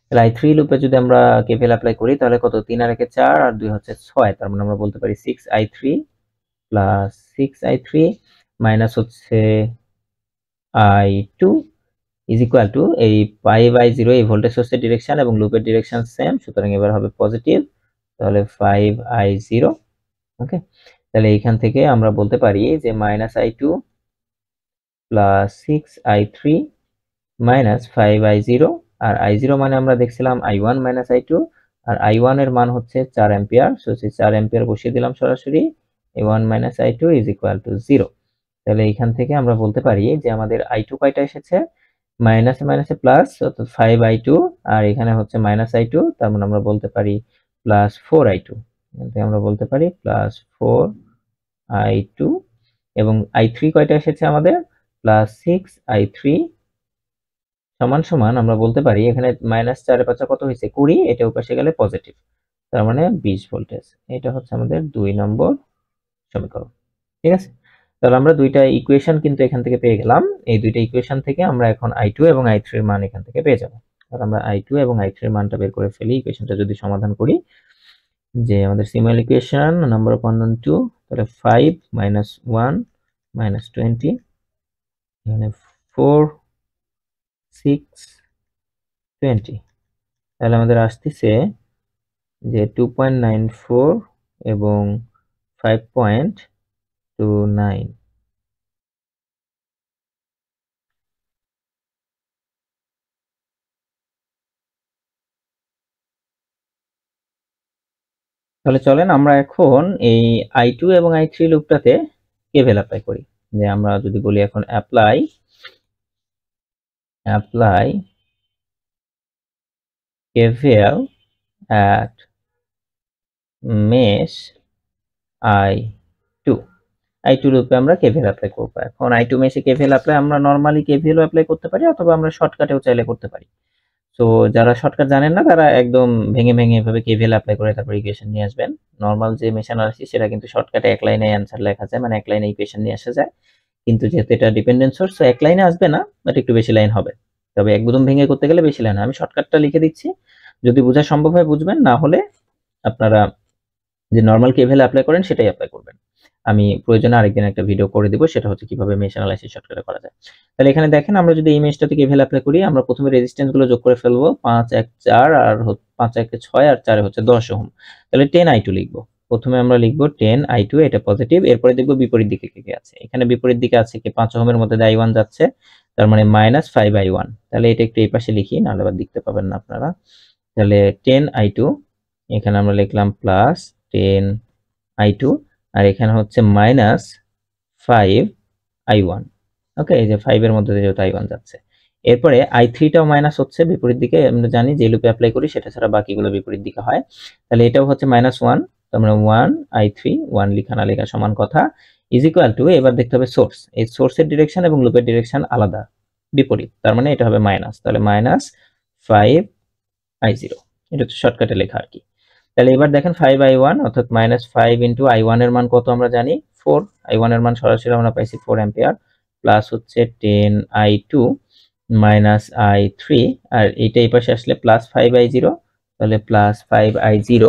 তাহলে i3 লুপে যদি আমরা KVL অ্যাপ্লাই করি তাহলে কত? 3 আর 1 এ 4 আর 2 হচ্ছে 6, তার মানে আমরা বলতে পারি 6i3 প্লাস 6i3 মাইনাস হচ্ছে i2 ইজ ইকুয়াল টু এই 5i0, এই ভোল্টেজ সোর্সের ডিরেকশন এবং লুপের ডিরেকশন সেম, সুতরাং এবার হবে পজিটিভ, তাহলে 5i0। ওকে, তাহলে এইখান থেকে আমরা বলতে পারি যে -i2 plus 6i3 minus 5i0 আর I0 মানে আমরা দেখছিলাম I1 মাইনাস I2, আর I1 এর মান হচ্ছে 4 অ্যাম্পিয়ার। সো সেই 4 অ্যাম্পিয়ার বসিয়ে দিলাম সরাসরি, I1 minus I2 is equal two 0। তাহলে এখান থেকে আমরা বলতে পারি যে আমাদের I2 কয়টা এসেছে, মাইনাসে মাইনাসে প্লাস, অর্থাৎ 5I2, আর এখানে হচ্ছে মাইনাস I2, তার মানে আমরা বলতে পারি প্লাস 4I2। এখান থেকে আমরা বলতে পারি প্লাস 4I2, এবং I3 কয়টা এসেছে আমাদের, প্লাস 6I3 সমান সমান আমরা বলতে পারি এখানে মাইনাস 4 এর 5 কত হয়েছে 20, এটা ওপাশে গেলে পজিটিভ, তার মানে 20 ভোল্টেজ। এটা হচ্ছে আমাদের 2 নম্বর সমীকরণ। ঠিক আছে, তাহলে আমরা দুইটা ইকুয়েশন কিন্তু এখান থেকে পেয়ে গেলাম। এই দুইটা ইকুয়েশন থেকে আমরা এখন I2 এবং I3 এর মান এখান থেকে পেয়ে যাব। তাহলে আমরা I2 এবং I3 এর মানটা বের করে ফেলি, ইকুয়েশনটা যদি সমাধান করি, যে আমাদের similar equation number of 1 and 2, তাহলে 5 minus 1 minus 20, এখানে 4 6 20, তাহলে আমাদের আসতেছে যে 2.94 এবং 5.29। তাহলে চলেন আমরা এখন এই I2 এবং I3 লুপটাতে কেভিএল অ্যাপ্লাই করি। যে আমরা যদি বলি এখন apply KVL at mesh I2 লুপে আমরা কেভিএল অ্যাপ্লাই করব। এখন I2 মেশে কেভিএল অ্যাপ্লাই আমরা নরমালি কেভিএল অ্যাপ্লাই করতে পারি, অথবা আমরা শর্টকাটেও চাইলে করতে পারি। তো যারা শর্টকাট জানেন না তারা একদম ভেঙে ভেঙে এভাবে কেভিএল অ্যাপ্লাই করে তারপর ইকুয়েশন নিয়ে আসবেন। নরমাল যে মেশ অ্যানালিসিস সেটা কিন্তু শর্টকাটে এক লাইনে অ্যানসার লেখা যায়, মানে এক লাইনে ইকুয়েশন নিয়ে আসা যায়। কিন্তু যেহেতু এটা ডিপেন্ডেন্ট সোর্স, তো এক লাইনে আসবে না, বাট একটু বেশি লাইন হবে। তবে একদম ভেঙে করতে গেলে বেশি লাইন। আমি শর্টকাটটা লিখে দিচ্ছি, যদি বোঝা সম্ভব হয় বুঝবেন, না হলে আপনারা যে নরমাল কেভিএল অ্যাপ্লাই করেন সেটাই অ্যাপ্লাই করবেন। আমি প্রয়োজনে আরেকদিন একটা ভিডিও করে দিব, সেটা হচ্ছে কিভাবে মেশ অ্যানালাইসিস শর্টকাটে করা যায়। তাহলে এখানে দেখেন আমরা যদি এই মেশটাতে কেভিএল অ্যাপ্লাই করি, আমরা প্রথমে রেজিস্ট্যান্স গুলো যোগ করে ফেলবো, 5 1 4 আর 5 1 6 আর 4 হচ্ছে 10 ওহম। তাহলে 10I2 লিখবো। প্রথমে আমরা লিখবো 10I2, এটা পজিটিভ। এরপরে দেখবো বিপরীত দিকে কি আছে। এখানে বিপরীত দিকে আছে কি 5 ওহমের মধ্যে I1 যাচ্ছে, তার মানে মাইনাস 5I1। তাহলে এটা একটু এই পাশে লিখি, নাহলে আবার দেখতে পাবেন না আপনারা। তাহলে 10I2, এখানে আমরা লিখলাম প্লাস 10I2, আর এখানে হচ্ছে মাইনাস 5I1। ওকে, এই যে 5 এর মধ্যে যেহেতু I1 যাচ্ছে। এরপরে I3 টাও মাইনাস হচ্ছে বিপরীত দিকে, আমরা জানি যে লুপে অ্যাপ্লাই করি সেটা ছাড়া বাকিগুলো বিপরীত দিকে হয়। তাহলে এটাও হচ্ছে -1, তার মানে 1I3, 1 লেখা না লেখা সমান কথা, ইজ ইকুয়াল টু, এবার দেখতে হবে সোর্স। এই সোর্সের ডিরেকশন এবং লুপের ডিরেকশন আলাদা, বিপরীত, তার মানে এটা হবে মাইনাস। তাহলে -5I0, এটা হচ্ছে শর্টকাটে লেখা আর কি। তাহলে এবার দেখেন 5I1 অর্থাৎ -5 ইন্টু I1 এর মান কত আমরা জানি 4। I1 এর মান সরাসরি আমরা পাইছি 4 অ্যাম্পিয়ার, প্লাস হচ্ছে 10I2 মাইনাস I3, আর এইটা এই পাশে আসলে প্লাস 5I0, তাহলে প্লাস 5I0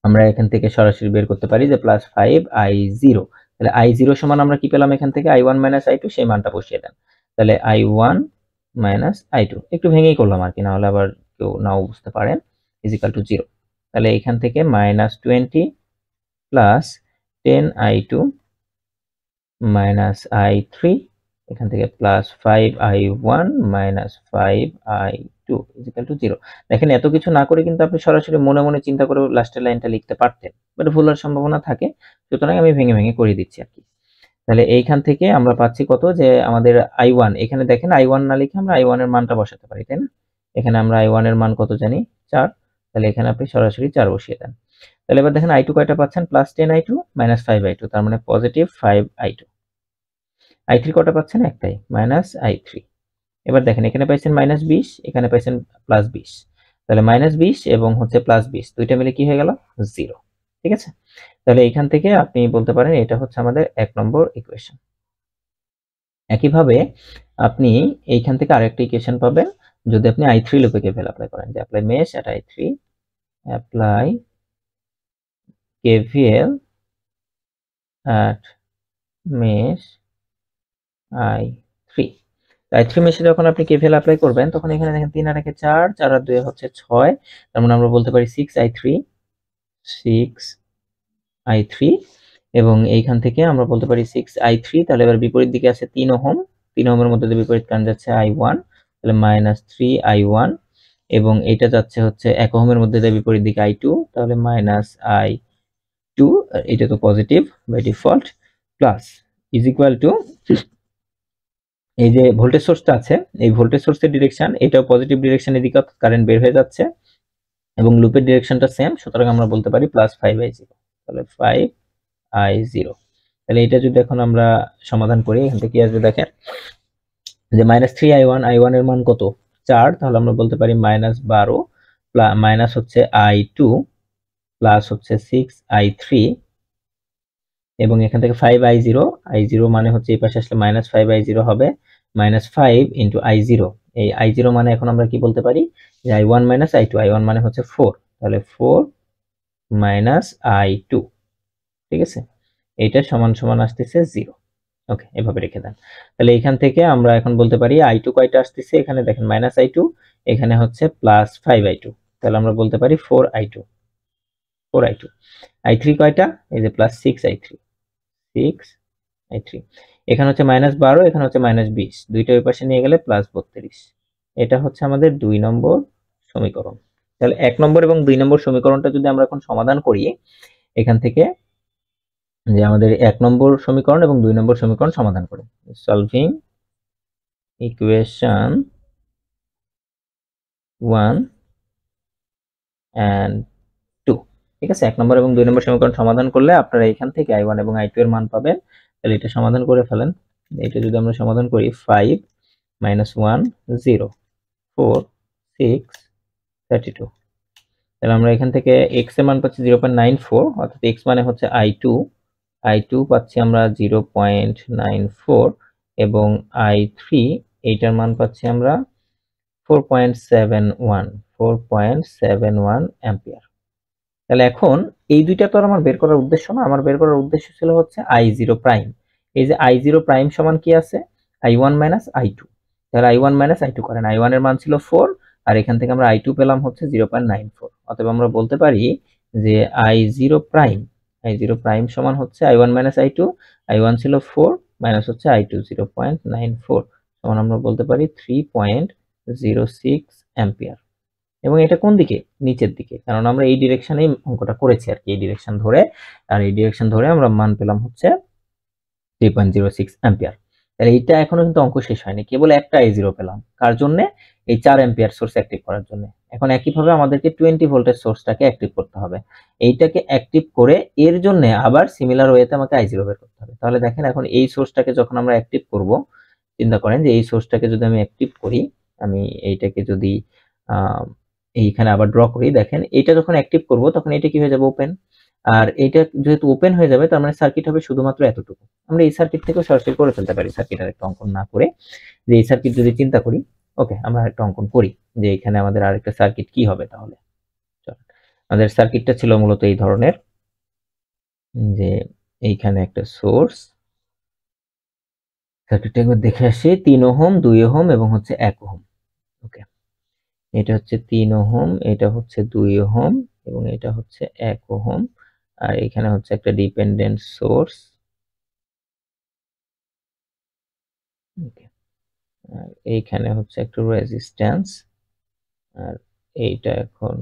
আমরা এখান থেকে সরাসরি বের করতে পারি যে প্লাস 5I0। তাহলে I0 সমান আমরা কি পেলাম এখান থেকে, I1 মাইনাস I2, সেই মানটা বসিয়ে দেন। তাহলে I1 মাইনাস I2, একটু ভেঙেই করলাম আর কি, না হলে আবার কেউ নাও বুঝতে পারেন, ইজ ইকুয়াল টু 0। তাহলে এখান থেকে -20 প্লাস 10I2 মাইনাস I3, এখান থেকে plus 5I1 minus 5I2 is equal two 0। দেখেন এত কিছু না করে কিন্তু আপনি সরাসরি মনে মনে চিন্তা করে লাস্টের লাইনটা লিখতে পারতেন, বাট ভুল হওয়ার সম্ভাবনা থাকে, সুতরাং আমি ভেঙে ভেঙে করে দিচ্ছি আর কি। তাহলে এইখান থেকে আমরা পাচ্ছি কত, যে আমাদের I1, এখানে দেখেন I1 না লিখে আমরা I1 এর মানটা বসাতে পারি, তাই না? এখানে আমরা I1 এর মান কত জানি, 4। তাহলে এখানে আপনি সরাসরি 4 বসিয়ে দেন। তাহলে এবার দেখেন I2 কয়টা পাচ্ছেন, প্লাস 10I2 মাইনাস 5I2, তার মানে পজিটিভ 5I2। I3 কয়টা পাচ্ছেন, একটাই, মাইনাস I3। এবার দেখেন এখানে পাইছেন -20, এখানে পাইছেন +20, তাহলে -20 এবং হচ্ছে +20 দুইটা মিলে কি হয়ে গেল, 0। ঠিক আছে, তাহলে এখান থেকে আপনি বলতে পারেন এটা হচ্ছে আমাদের 1 নম্বর ইকুয়েশন। একইভাবে আপনি এইখান থেকে আরেকটা ইকুয়েশন পাবেন যদি আপনি I3 লুপে কেভিএল অ্যাপ্লাই করেন, যে apply mesh at I3, apply KVL at mesh I3। I3 মেশে যখন আপনি কেভিএল অ্যাপ্লাই করবেন তখন এখানে দেখেন 3 আর 1 4, 4 আর 2 হচ্ছে 6, তার মানে আমরা বলতে পারি 6I3, এবং এইখান থেকে আমরা বলতে পারি 6I3। তাহলে এবার বিপরীত দিকে আছে 3 ওহম, 3 ওহমের মধ্যে বিপরীত কারেন্ট যাচ্ছে I1, তাহলে -3i1 এবং এটা যাচ্ছে হচ্ছে 1 ওহমের মধ্যে দিয়ে বিপরীত দিকে i2, তাহলে -i2, এটা তো positive by default, plus is equal to এই যে ভোল্টেজ সোর্সটা আছে, এই ভোল্টেজ সোর্সের ডিরেকশন এটাও পজিটিভ ডিরেকশনের দিকে কারেন্ট বের হয়ে যাচ্ছে এবং লুপের ডিরেকশনটা সেম, সুতরাং আমরা বলতে পারি +5i0, তাহলে 5i0। তাহলে এটা যদি এখন আমরা সমাধান করি, এখান থেকে কি আসবে দেখেন, যে -3i1, i1 এর মান কত 4, তাহলে আমরা বলতে পারি -12 মাইনাস হচ্ছে i2 প্লাস হচ্ছে 6i3 এবং এখান থেকে 5i0, i0 মানে হচ্ছে এই পাশে আসলে -5i0 হবে, -5 ইন্টু i0, এই i0 মানে এখন আমরা কি বলতে পারি যে i1 i2, i1 মানে হচ্ছে 4, তাহলে 4 i2, ঠিক আছে, এটা সমান সমান আসতেছে 0। ওকে, এভাবে রেখে দেন। তাহলে এখান থেকে আমরা এখন বলতে পারি i2 কয়টা আসতেছে, এখানে দেখেন -i2, এখানে হচ্ছে +5i2, তাহলে আমরা বলতে পারি 4i2, i3 কয়টা, এই যে +6i3, 6i3, এখানে হচ্ছে -12, এখানে হচ্ছে -20, দুইটা ওই পাশে নিয়ে গেলে +32, এটা হচ্ছে আমাদের 2 নম্বর সমীকরণ। তাহলে 1 নম্বর এবং 2 নম্বর সমীকরণটা যদি আমরা এখন সমাধান করি, এখান থেকে যে আমাদের 1 নম্বর সমীকরণ এবং 2 নম্বর সমীকরণ সমাধান করি, সলভিং ইকুয়েশন 1 and 2, ঠিক আছে, 1 নম্বর এবং 2 নম্বর সমীকরণ সমাধান করলে আপনারা এখান থেকে i1 এবং i2 এর মান পাবেন। তাহলে এটা সমাধান করে ফেলেন, এটা যদি আমরা সমাধান করি 5 - 1 0 4 6 32, তাহলে আমরা এখান থেকে x এর মান পাচ্ছি 0.94, অর্থাৎ x মানে হচ্ছে i2 পাচ্ছি আমরা 0.94 এবং i3 এইটার মান পাচ্ছি আমরা 4.71 অ্যাম্পিয়ার। তাহলে এখন এই দুইটা তো আর আমার বের করার উদ্দেশ্য না, আমার বের করার উদ্দেশ্য ছিল হচ্ছে i0 প্রাইম। এই যে i0 প্রাইম সমান কি আছে, i1 i2, তাহলে i1 i2 করেন, i1 এর মান ছিল 4 আর এখান থেকে আমরা i2 পেলাম হচ্ছে 0.94, অতএব আমরা বলতে পারি যে i0 প্রাইম সমান হচ্ছে i1 i2, i1 ছিল 4 মাইনাস হচ্ছে i2 0.94, সমান আমরা বলতে পারি 3.06 অ্যাম্পিয়ার। এবং এটা কোন দিকে, নিচের দিকে, কারণ আমরা এই ডিরেকশনেই অঙ্কটা করেছি আর কি, এই ডিরেকশন ধরে, আর এই ডিরেকশন ধরে আমরা মান পেলাম হচ্ছে 3.06 অ্যাম্পিয়ার। তাহলে এইটা এখনো কিন্তু অঙ্ক শেষ হয়নি, কেবল একটা i0 পেলাম, কার জন্য, এই 4 অ্যাম্পিয়ার সোর্স অ্যাক্টিভ করার জন্য। এখন একইভাবে আমাদেরকে 20 ভোল্টের সোর্সটাকে অ্যাক্টিভ করতে হবে, এইটাকে অ্যাক্টিভ করে এর জন্য আবার সিমিলার ওয়েতে আমাকে i0 বের করতে হবে। তাহলে দেখেন এখন এই সোর্সটাকে যখন আমরা অ্যাক্টিভ করব, চিন্তা করেন যে এই সোর্সটাকে যদি আমি অ্যাক্টিভ করি, আমি এইটাকে যদি এইখানে আবার ড্র করি, দেখেন এটা যখন অ্যাক্টিভ করব তখন এটা কি হয়ে যাবে, ওপেন, আর এটা যেহেতু ওপেন হয়ে যাবে তার মানে সার্কিট হবে শুধুমাত্র এতটুকু। আমরা এই সার্কিট থেকে সরাসরি করে ফেলতে পারি, সার্কিটের একটা অঙ্কন না করে, যে এই সার্কিট যদি চিন্তা করি, ওকে আমরা একটা অঙ্কন করি যে এখানে আমাদের আরেকটা সার্কিট কি হবে। তাহলে আমাদের সার্কিটটা ছিল মূলত এই ধরনের, যে এইখানে একটা সোর্স, সার্কিটটা একবার দেখে আসি, 3 ওহম 2 ওহম এবং হচ্ছে 1 ওহম। ওকে, এটা হচ্ছে 3 ওহম, এটা হচ্ছে 2 ওহম এবং এটা হচ্ছে 1 ওহম, আর এখানে হচ্ছে একটা ডিপেন্ডেন্ট সোর্স, ওকে, আর এইখানে হচ্ছে একটা রেজিস্ট্যান্স, আর এইটা এখন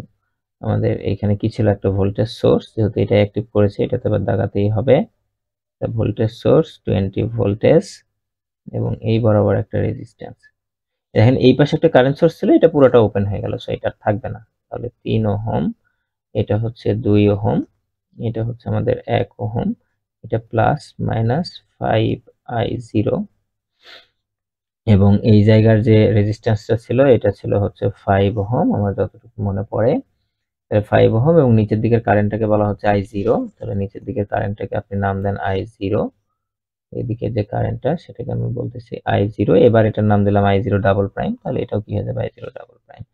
আমাদের এইখানে কি ছিল, একটা ভোল্টেজ সোর্স, যেহেতু এটা অ্যাক্টিভ করেছে এটাতে আবার দাগাতেই হবে, ভোল্টেজ সোর্স 20 ভোল্টেজ এবং এই বরাবর একটা রেজিস্ট্যান্স। দেখেন এই পাশে একটা কারেন্ট সোর্স ছিল, এটা পুরোটা ওপেন হয়ে গেল, সো এটা থাকবে না। তাহলে 3 ওহম, এটা হচ্ছে 2 ওহম, এটা হচ্ছে আমাদের 1 ওহম, এটা প্লাস মাইনাস 5i0 এবং এই জায়গার যে রেজিস্ট্যান্সটা ছিল এটা ছিল হচ্ছে 5 ওহম আমার যতটুকু মনে পড়ে, তাহলে 5 ওহম এবং নিচের দিকের কারেন্টটাকে বলা হচ্ছে i0, তাহলে নিচের দিকের কারেন্টটাকে আপনি নাম দেন i0, এদিকে যে কারেন্টটা সেটাকে আমি বলতেছি i0, এবার এটার নাম দিলাম i0 ডাবল প্রাইম, তাহলে এটাও কি হয়ে যাবে i0 ডাবল প্রাইম।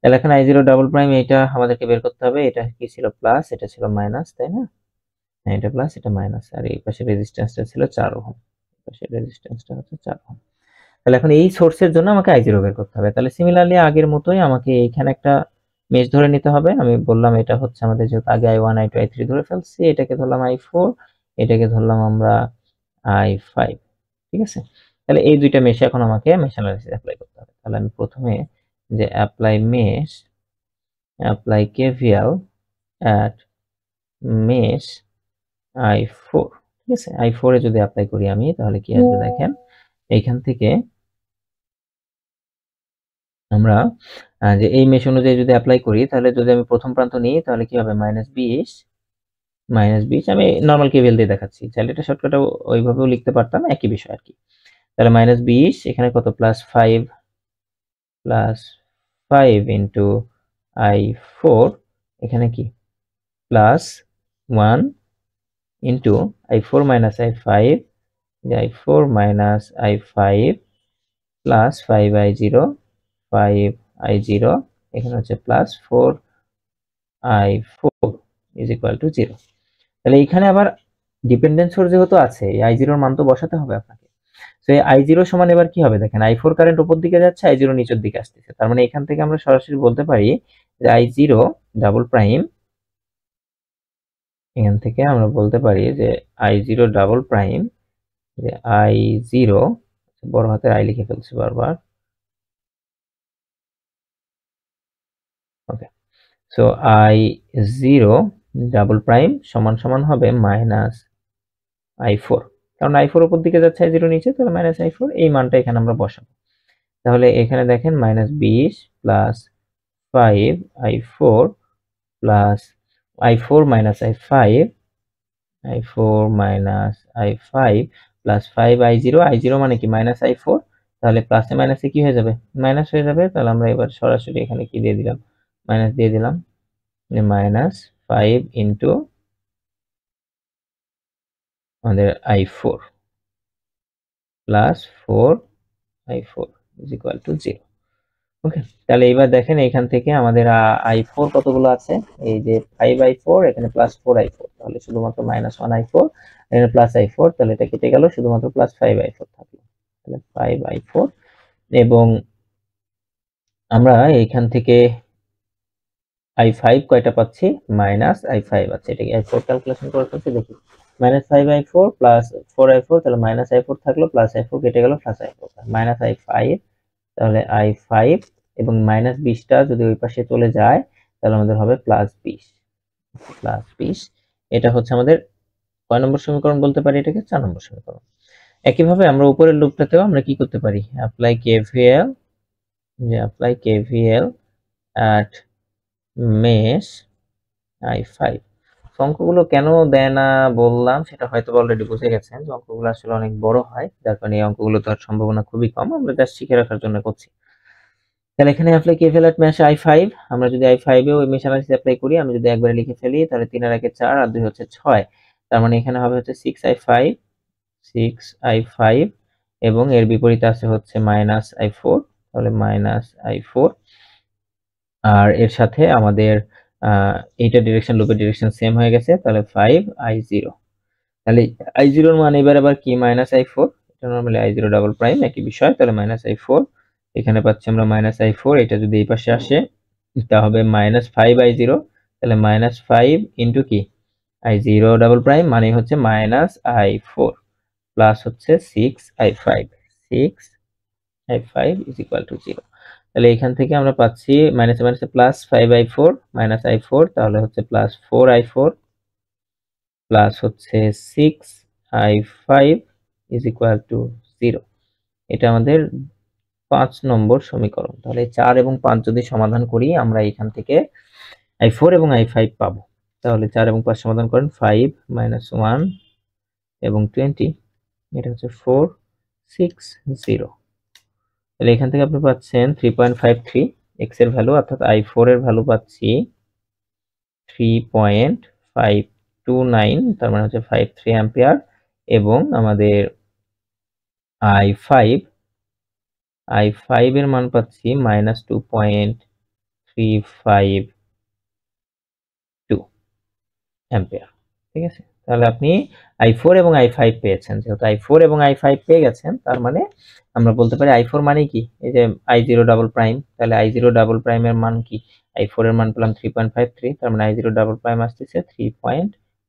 তাহলে এখন i0 ডাবল প্রাইম এটা আমাদেরকে বের করতে হবে, এটা কি ছিল প্লাস, এটা ছিল মাইনাস, তাই না, হ্যাঁ এটা প্লাস এটা মাইনাস, আর এই পাশে রেজিস্ট্যান্সটা ছিল 4 ওহম, এই পাশে রেজিস্ট্যান্সটা হচ্ছে 4 ওহম। তাহলে এখন এই সোর্সের জন্য আমাকে i0 বের করতে হবে। তাহলে সিমিলারলি আগের মতোই আমাকে এইখানে একটা মেশ ধরে নিতে হবে, আমি বললাম এটা হচ্ছে আমাদের যেহেতু আগে i1 i2 i3 ধরে ফেলছি, এটাকে ধরলাম i4, এটাকে ধরলাম আমরা i5, ঠিক আছে। তাহলে এই দুইটা মেশে এখন আমাকে মেশ অ্যানালাইসিস অ্যাপ্লাই করতে হবে। তাহলে আমি প্রথমে যে apply KVL at mesh I4, ঠিক আছে, I4 এ যদি অ্যাপ্লাই করি আমি, তাহলে কি আসবে দেখেন, এইখান থেকে আমরা যে এই মেশ অনুযায়ী যদি অ্যাপ্লাই করি, তাহলে যদি আমি প্রথম প্রান্ত নিই তাহলে কি হবে, -20 আমি নরমাল কেভিএল দিয়ে দেখাচ্ছি, চাইলে এটা শর্টকাটে ওইভাবেও লিখতে পারতাম, একই বিষয় আর কি। তাহলে -20 এখানে কত, +5 ইন্টু I4, এখানে কি +1 into I4 minus I5, I4 minus I5 plus 5I0, এখানে হচ্ছে +4I4 ইজ ইকুয়াল টু 0। তাহলে এখানে আবার ডিপেন্ডেন্ট সোর্স যেহেতু আছে, এই I0 এর মান তো বসাতে হবে আপনাকে। তো এই I0 সমান এবার কি হবে দেখেন, I4 কারেন্ট উপর দিকে যাচ্ছে, I0 নিচের দিকে আসতেছে, তার মানে এখান থেকে আমরা সরাসরি বলতে পারি যে I0 ডাবল প্রাইম, এখান থেকে আমরা বলতে পারি যে I0 ডাবল প্রাইম, যে I0 বড় হাতের I লিখে ফেলছি বারবার, ওকে। সো I0 ডাবল প্রাইম সমান সমান হবে -I4, কারণ I4 উপর দিকে যাচ্ছে, I0 নিচে, তাহলে -I4, এই মানটা এখানে আমরা বসাবো। তাহলে এখানে দেখেন -20 plus 5I4 plus I4 minus I5 plus 5I0, I0 মানে কি -I4, তাহলে প্লাসে মাইনাসে কি হয়ে যাবে, মাইনাস হয়ে যাবে। তাহলে আমরা এবার সরাসরি এখানে কি দিয়ে দিলাম, মাইনাস দিয়ে দিলাম, -5 ইন্টু আমাদের I4 plus 4I4 is equal two 0। ওকে, তাহলে এবার দেখেন এখান থেকে আমাদের I4 কতগুলো আছে, এই যে 5I4, এখানে +4I4, তাহলে শুধুমাত্র -1I4, এখানে +I4, তাহলে এটা কেটে গেল, শুধুমাত্র +5I4 থাকলো, তাহলে 5I4। এবং আমরা এখান থেকে I5 কয়টা পাচ্ছি, -I5 আছে, এটা কি I4 ক্যালকুলেশন করে ফেলছি, দেখি, -5I4 প্লাস 4I4, তাহলে -I4 থাকলো, +I4 কেটে গেল, +I4, -I5, তাহলে I5 এবং -20টা যদি ওই পাশে চলে যায়, তাহলে আমাদের হবে +20। এটা হচ্ছে আমাদের কয় নম্বর সমীকরণ বলতে পারি এটাকে, 4 নম্বর সমীকরণ। একইভাবে আমরা উপরের লুপটাতেও আমরা কি করতে পারি, apply KVL at mesh I5। অঙ্কগুলো কেন দেয় না বললাম, সেটা হয়তো অলরেডি বুঝে গেছেন, যে অঙ্কগুলো আসলে অনেক বড় হয়, যার কারণে এই অঙ্কগুলো তো আর সম্ভাবনা খুবই কম, আমরা জাস্ট শিখে রাখার জন্য করছি। তাহলে এখানে apply KVL at mesh I5, আমরা যদি I5 এও মেশ অ্যানালিসিস অ্যাপ্লাই করি, আমি যদি একবারে লিখে ফেলি, তাহলে 3 এর আগে 4 আর 2 হচ্ছে 6, তার মানে এখানে হবে হচ্ছে 6I5 এবং এর বিপরীতে আছে হচ্ছে -I4, তাহলে -I4, আর এর সাথে আমাদের এইটা ডিরেকশন, লুপের ডিরেকশন সেম হয়ে গেছে, তাহলে 5I0, তাহলে I0 এর মান এবার আবার কি, -I4, এটা নরমালি I0 ডাবল প্রাইম, একই বিষয়, তাহলে -I4, এখানে পাচ্ছি আমরা -I4, এটা যদি এই পাশে আসে তা হবে -5I0, তাহলে -5 ইন্টু কি I0 ডাবল প্রাইম মানে হচ্ছে -I4 প্লাস হচ্ছে 6I5 ইজ ইকুয়াল টু 0। তাহলে এখান থেকে আমরা পাচ্ছি মাইনাসে মাইনাসে +5I4 -I4, তাহলে হচ্ছে +4I4 প্লাস হচ্ছে 6I5 ইজ ইকুয়াল টু 0। এটা আমাদের 5 নম্বর সমীকরণ। তাহলে 4 এবং 5 যদি সমাধান করি, আমরা এখান থেকে I4 এবং I5 পাবো। তাহলে 4 এবং 5 সমাধান করেন, 5 - 1 এবং 20, এটা হচ্ছে 4 6 0। তাহলে এখান থেকে আপনি পাচ্ছেন 3.53 x এর ভ্যালু, অর্থাৎ I4 এর ভ্যালু পাচ্ছি 3.529, তার মানে হচ্ছে 53 অ্যাম্পিয়ার, এবং আমাদের I5 এর মান পাচ্ছি -2.352 অ্যাম্পিয়ার, ঠিক আছে। তাহলে আপনি I4 এবং I5 পেয়েছেন, যেহেতু I4 এবং I5 পেয়ে গেছেন, তার মানে আমরা বলতে পারি I4 মানে কি, এই যে I0 ডাবল প্রাইম, তাহলে I0 ডাবল প্রাইম এর মান কি, I4 এর মান পেলাম 3.53, তার মানে I0 ডাবল প্রাইম আসতেছে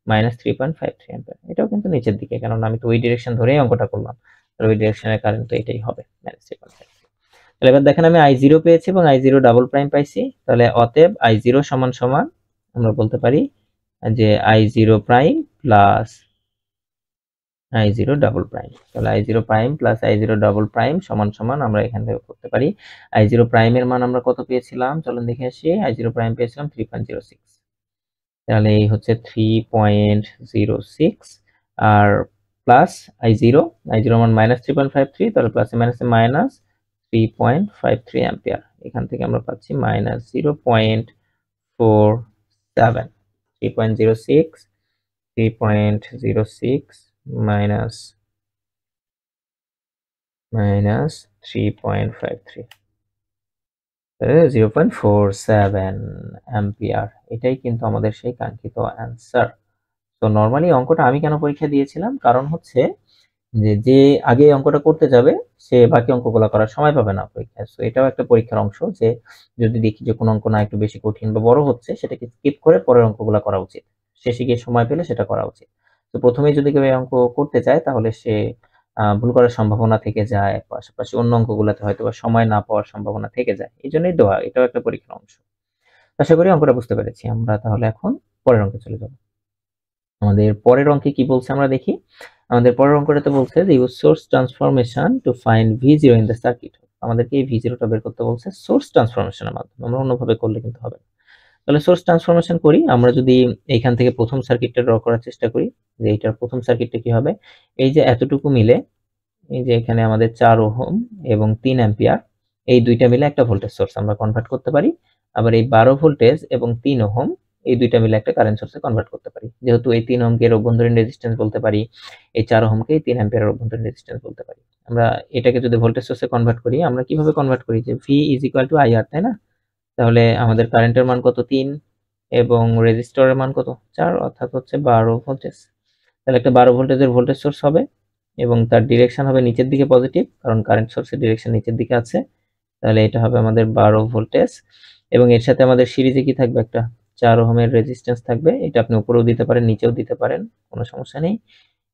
-3.53 অ্যাম্পিয়ার। এটাও কিন্তু নিচের দিকে, কারণ আমি তো ওই ডিরেকশন ধরেই অঙ্কটা করলাম, আর ওই ডিরেকশনের কারেন্ট তো এটাই হবে -3.5। তাহলে এবার দেখেন আমি I0 পেয়েছি এবং I0 ডাবল প্রাইম পাইছি। তাহলে অতএব I0 সমান সমান আমরা বলতে পারি যে I0 prime plus I0 double prime. তাহলে I0 prime plus I0 double prime সমান সমান আমরা এখান থেকে করতে পারি I0 প্রাইমের মান আমরা কত পেয়েছিলাম, চলুন দেখে আসি। I0 প্রাইম পেয়েছিলাম 3.06। তাহলে এই হচ্ছে 3.06 আর প্লাস I0 মান -3.53, তাহলে প্লাসে মাইনাসে মাইনাস 3.53 অ্যাম্পিয়ার। এখান থেকে আমরা পাচ্ছি -0.47, 3.06 মাইনাস 3.53, 0.47 অ্যাম্পিয়ার। এটাই কিন্তু আমাদের সেই কাঙ্ক্ষিত অ্যান্সার। তো নর্মালি অঙ্কটা আমি কেন পরীক্ষা দিয়েছিলাম, কারণ হচ্ছে যে আগে অঙ্কটা করতে যাবে সে বাকি অঙ্কগুলো করার সময় পাবে না পরীক্ষায়। সো এটাও একটা পরীক্ষার অংশ, যে যদি দেখি যে কোনো অঙ্ক না একটু বেশি কঠিন বা বড় হচ্ছে, সেটাকে স্কিপ করে পরের অঙ্কগুলো করা উচিত। শেষে গিয়ে সময় পেলে সেটা করা উচিত। তো প্রথমেই যদি কেউ এই অঙ্ক করতে চায় তাহলে সে ভুল করার সম্ভাবনা থেকে যায়, পাশাপাশি অন্য অঙ্কগুলোতে হয়তো বা সময় না পাওয়ার সম্ভাবনা থেকে যায়। এই জন্যই দেওয়া, এটাও একটা পরীক্ষার অংশ। আশা করি অঙ্কটা বুঝতে পেরেছি। আমরা তাহলে এখন পরের অঙ্কে চলে যাব। আমাদের পরের অঙ্কে কি বলছে আমরা দেখি। আমাদের পরের অঙ্কটাতে বলছে যে use source transformation to find V0 in the circuit. আমাদেরকে এই V0টা বের করতে বলছে সোর্স ট্রান্সফরমেশনের মাধ্যমে, আমরা অন্যভাবে করলে কিন্তু হবে না। তাহলে সোর্স ট্রান্সফরমেশন করি। আমরা যদি এইখান থেকে প্রথম সার্কিটটা ড্র করার চেষ্টা করি, যে এইটার প্রথম সার্কিটটা কি হবে, এই যে এতটুকু মিলে, এই যে এখানে আমাদের 4 ওহম এবং 3 অ্যাম্পিয়ার, এই দুইটা মিলে একটা ভোল্টেজ সোর্স আমরা কনভার্ট করতে পারি। আবার এই 12 ভোল্টেজ এবং 3 ওহম এই দুইটা মিলে একটা কারেন্ট সোর্সে কনভার্ট করতে পারি। যেহেতু এই 3 ওহমকে এর অভ্যন্তরীণ রেজিস্ট্যান্স বলতে পারি, এই 4 ওহমকে এই 3 অ্যাম্পিয়ারের অভ্যন্তরীণ রেজিস্ট্যান্স বলতে পারি। আমরা এটাকে যদি ভোল্টেজ সোর্সে কনভার্ট করি, আমরা কিভাবে কনভার্ট করি, যে V = IR, তাই না? তাহলে আমাদের কারেন্টের মান কত, 3, এবং রেজিস্টরের মান কত, 4, অর্থাৎ হচ্ছে 12 ভোল্টেজ। তাহলে একটা 12 ভোল্টেজের ভোল্টেজ সোর্স হবে এবং তার ডিরেকশন হবে নিচের দিকে পজিটিভ, কারণ কারেন্ট সোর্সের ডিরেকশন নিচের দিকে আছে। তাহলে এটা হবে আমাদের 12 ভোল্টেজ, এবং এর সাথে আমাদের সিরিজে কি থাকবে, একটা 4 ওহমের রেজিস্ট্যান্স থাকবে। এটা আপনি উপরেও দিতে পারেন, নিচেও দিতে পারেন, কোনো সমস্যা নেই।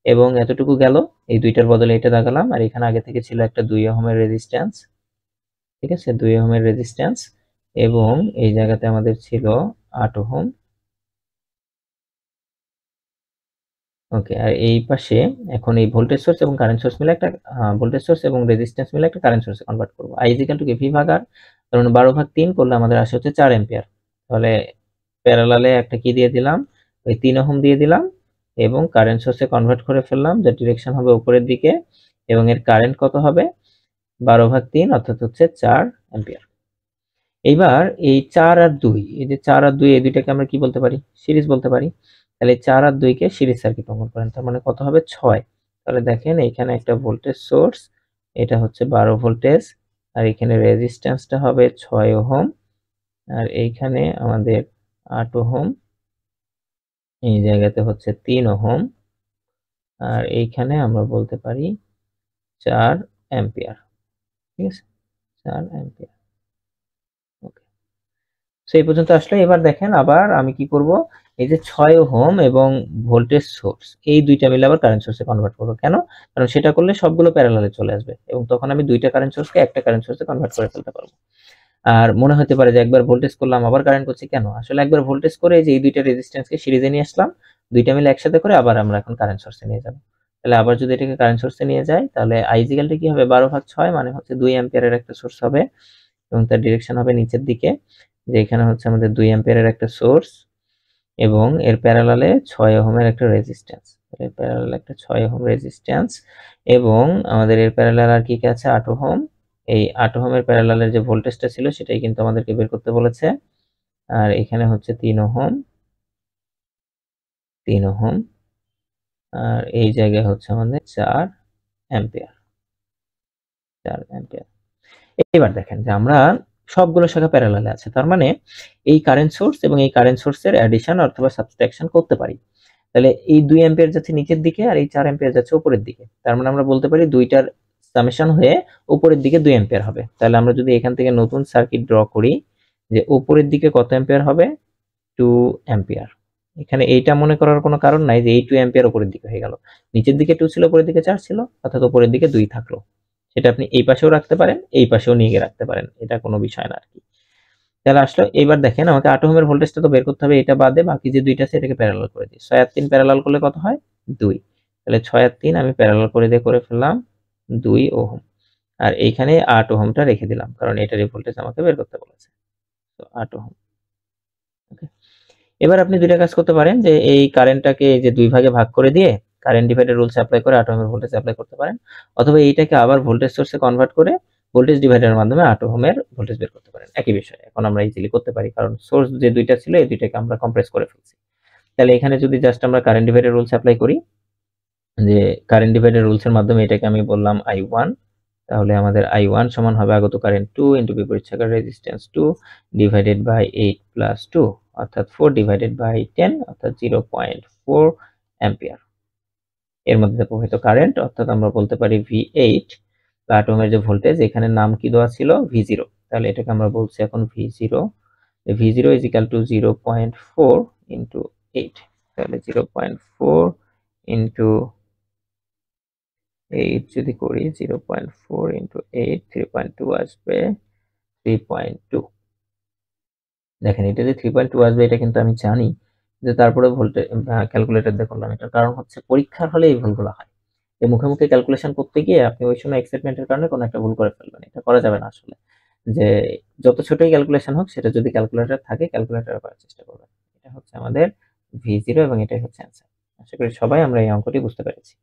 এবং এতটুকু গেল, এই দুইটার বদলে এটা দাগালাম, আর এখানে আগে থেকে ছিল একটা 2 ওহমের রেজিস্ট্যান্স, ঠিক আছে, 2 ওহমের রেজিস্ট্যান্স, এবং এই জায়গাতে আমাদের ছিল 8 ওহম। ওকে, আর এই পাশে এখন এই ভোল্টেজ সোর্স এবং কারেন্ট সোর্স মিলে একটা ভোল্টেজ সোর্স এবং রেজিস্ট্যান্স মিলে একটা কারেন্ট সোর্সে কনভার্ট করব। I = V ভাগ R, কারণ 12/3 করলে আমাদের আসে হচ্ছে 4 অ্যাম্পিয়ার। তাহলে প্যারালালে একটা কি দিয়ে দিলাম, ওই 3 ওহম দিয়ে দিলাম, এবং কারেন্ট সোর্সে কনভার্ট করে ফেললাম, যার ডিরেকশন হবে উপরের দিকে, এবং এর কারেন্ট কত হবে, 12/3, অর্থাৎ হচ্ছে 4 অ্যাম্পিয়ার। এইবার এই 4 আর 2, এই যে 4 আর 2 এই দুইটাকে আমরা কি বলতে পারি, সিরিজ বলতে পারি। তাহলে 4 আর 2 কে সিরিজ সার্কিট অঙ্কন করেন, তার মানে কত হবে, 6। তাহলে দেখেন এখানে একটা ভোল্টেজ সোর্স, এটা হচ্ছে 12 ভোল্টেজ, আর এখানে রেজিস্ট্যান্সটা হবে 6 ওহম, আর এইখানে আমাদের 8 ওহম, এই জায়গাতে হচ্ছে 3 ওহম, আর এইখানে আমরা বলতে পারি 4 অ্যাম্পিয়ার। ঠিক আছে, 4 অ্যাম্পিয়ার। ওকে, সেই পর্যন্ত আসলে। এবার দেখেন আবার আমি কি করব, এই যে 6 ওহম এবং ভোল্টেজ সোর্স এই দুইটা মিলে আবার কারেন্ট সোর্সে কনভার্ট করব। কেন? কারণ সেটা করলে সবগুলো প্যারালালে চলে আসবে, এবং তখন আমি দুইটা কারেন্ট সোর্সকে একটা কারেন্ট সোর্সে কনভার্ট করে ফেলতে পারবো। আর মনে হতে পারে যে একবার ভোল্টেজ করলাম আবার কারেন্ট করছি কেন, আসলে একবার ভোল্টেজ করে যে এই দুইটা রেজিস্ট্যান্সকে সিরিজে নিয়ে আসলাম, দুইটা মিলে একসাথে করে আবার আমরা এখন কারেন্ট সোর্সে নিয়ে যাব। তাহলে আবার যদি এটাকে কারেন্ট সোর্সে নিয়ে যাই, তাহলে I = কি হবে, 12/6, মানে হচ্ছে 2 অ্যাম্পিয়ারের একটা সোর্স হবে, এবং তার ডিরেকশন হবে নিচের দিকে, যে এখানে হচ্ছে আমাদের 2 অ্যাম্পিয়ারের একটা সোর্স, এবং এর প্যারালালে 6 ওহমের একটা রেজিস্ট্যান্স, এর প্যারালালে একটা 6 ওহম রেজিস্ট্যান্স, এবং আমাদের এর প্যারালাল আর কি কি আছে, 8 ওহম। এই 8 ওহমের প্যারালালের যে ভোল্টেজটা ছিল সেটাই কিন্তু আমাদেরকে বের করতে বলেছে, আর এখানে হচ্ছে 3 ওহম, 3 ওহম, আর এই জায়গায় হচ্ছে আমাদের 4 অ্যাম্পিয়ার, 4 অ্যাম্পিয়ার। এবার দেখেন যে আমরা সবগুলো শাখা প্যারালালে আছে, তার মানে এই কারেন্ট সোর্স এবং এই কারেন্ট সোর্সের অ্যাডিশন অথবা সাবট্রাকশন করতে পারি। তাহলে এই 2 অ্যাম্পিয়ার যাচ্ছে নিচের দিকে, আর এই 4 অ্যাম্পিয়ার যাচ্ছে উপরের দিকে, তার মানে আমরা বলতে পারি দুইটার সামেশন হয়ে উপরের দিকে 2 অ্যাম্পিয়ার হবে। তাহলে আমরা যদি এখান থেকে নতুন সার্কিট ড্র করি, যে উপরের দিকে কত অ্যাম্পিয়ার হবে, 2 অ্যাম্পিয়ার, এখানে এইটা মনে করার কোনো কারণ নাই যে এই 2 অ্যাম্পিয়ার উপরের দিকে হয়ে গেল। নিচের দিকে 2 ছিল, উপরের দিকে 4 ছিল, অর্থাৎ উপরের দিকে 2 থাকলো। সেটা আপনি এই পাশেও রাখতে পারেন, এই পাশেও নিয়ে গিয়ে রাখতে পারেন, এটা কোনো বিষয় না আর কি। তাহলে আসলে এবার দেখেন আমাকে 8 ওহমের ভোল্টেজটা তো বের করতে হবে, এটা বাদে বাকি যে দুইটা আছে এটাকে প্যারালাল করে দিই। 6 আর 3 প্যারালাল করলে কত হয়? 2। তাহলে 6 আর 3 আমি প্যারালাল করে দিয়ে করে ফেললাম 2 ওহম। আর এইখানে 8 ওহমটা রেখে দিলাম, কারণ এটারই ভোল্টেজ আমাকে বের করতে বলেছে। তো 8 ওহম। ওকে, এবার আপনি দুইটা কাজ করতে পারেন, যে এই কারেন্টটাকে যে দুই ভাগে ভাগ করে দিয়ে কারেন্ট ডিভাইডার রুলস অ্যাপ্লাই করে 8 ওহমের ভোল্টেজ অ্যাপ্লাই করতে পারেন, অথবা এইটাকে আবার ভোল্টেজ সোর্সে কনভার্ট করে ভোল্টেজ ডিভাইডারের মাধ্যমে 8 ওহমের ভোল্টেজ বের করতে পারেন। একই বিষয় এখন আমরা ইজিলি করতে পারি, কারণ সোর্স যে দুইটা ছিল এই দুইটাকে আমরা কম্প্রেস করে ফেলছি। তাহলে এখানে যদি জাস্ট আমরা কারেন্ট ডিভাইডার রুলস অ্যাপ্লাই করি, যে কারেন্ট ডিভাইডার রুলসের মাধ্যমে এটাকে আমি বললাম I1, তাহলে আমাদের I1 সমান হবে আগত কারেন্ট 2 ইনটু বিপরীত শাখার রেজিস্ট্যান্স 2 ডিভাইডেড বাই 8 প্লাস 2, অর্থাৎ 4 ডিভাইডেড বাই 10, অর্থাৎ 0.4 অ্যাম্পিয়ার। এর মধ্যে প্রবাহিত কারেন্ট, অর্থাৎ আমরা বলতে পারি V8। 8 ওহমের যে ভোল্টেজ, এখানে নাম কি দেওয়া ছিল? V0। তাহলে এটাকে আমরা বলছি এখন V0। V0 is equal two 0.4 into 8। তাহলে 0.4 ইনটু 8 যদি করি, 0.4 ইনটু 8, 3.2 আসবে। 3.2, দেখেন এটা যে 3.2 আসবে এটা কিন্তু আমি জানি, যে তারপরে ভোল্টেজ ক্যালকুলেটর দিয়ে করলাম। এটার কারণ হচ্ছে পরীক্ষার হলে এই ভুলগুলো হয়, যে মুখে মুখে ক্যালকুলেশন করতে গিয়ে আপনি ওই সময় এক্সাইটমেন্টের কারণে কোনো একটা ভুল করে ফেলবেন। এটা করা যাবে না আসলে, যে যত ছোটই ক্যালকুলেশন হোক সেটা যদি ক্যালকুলেটর থাকে ক্যালকুলেটরে করার চেষ্টা করবেন। এটা হচ্ছে আমাদের V0 এবং এটাই হচ্ছে অ্যান্সার। আশা করি সবাই আমরা এই অঙ্কটি বুঝতে পেরেছি।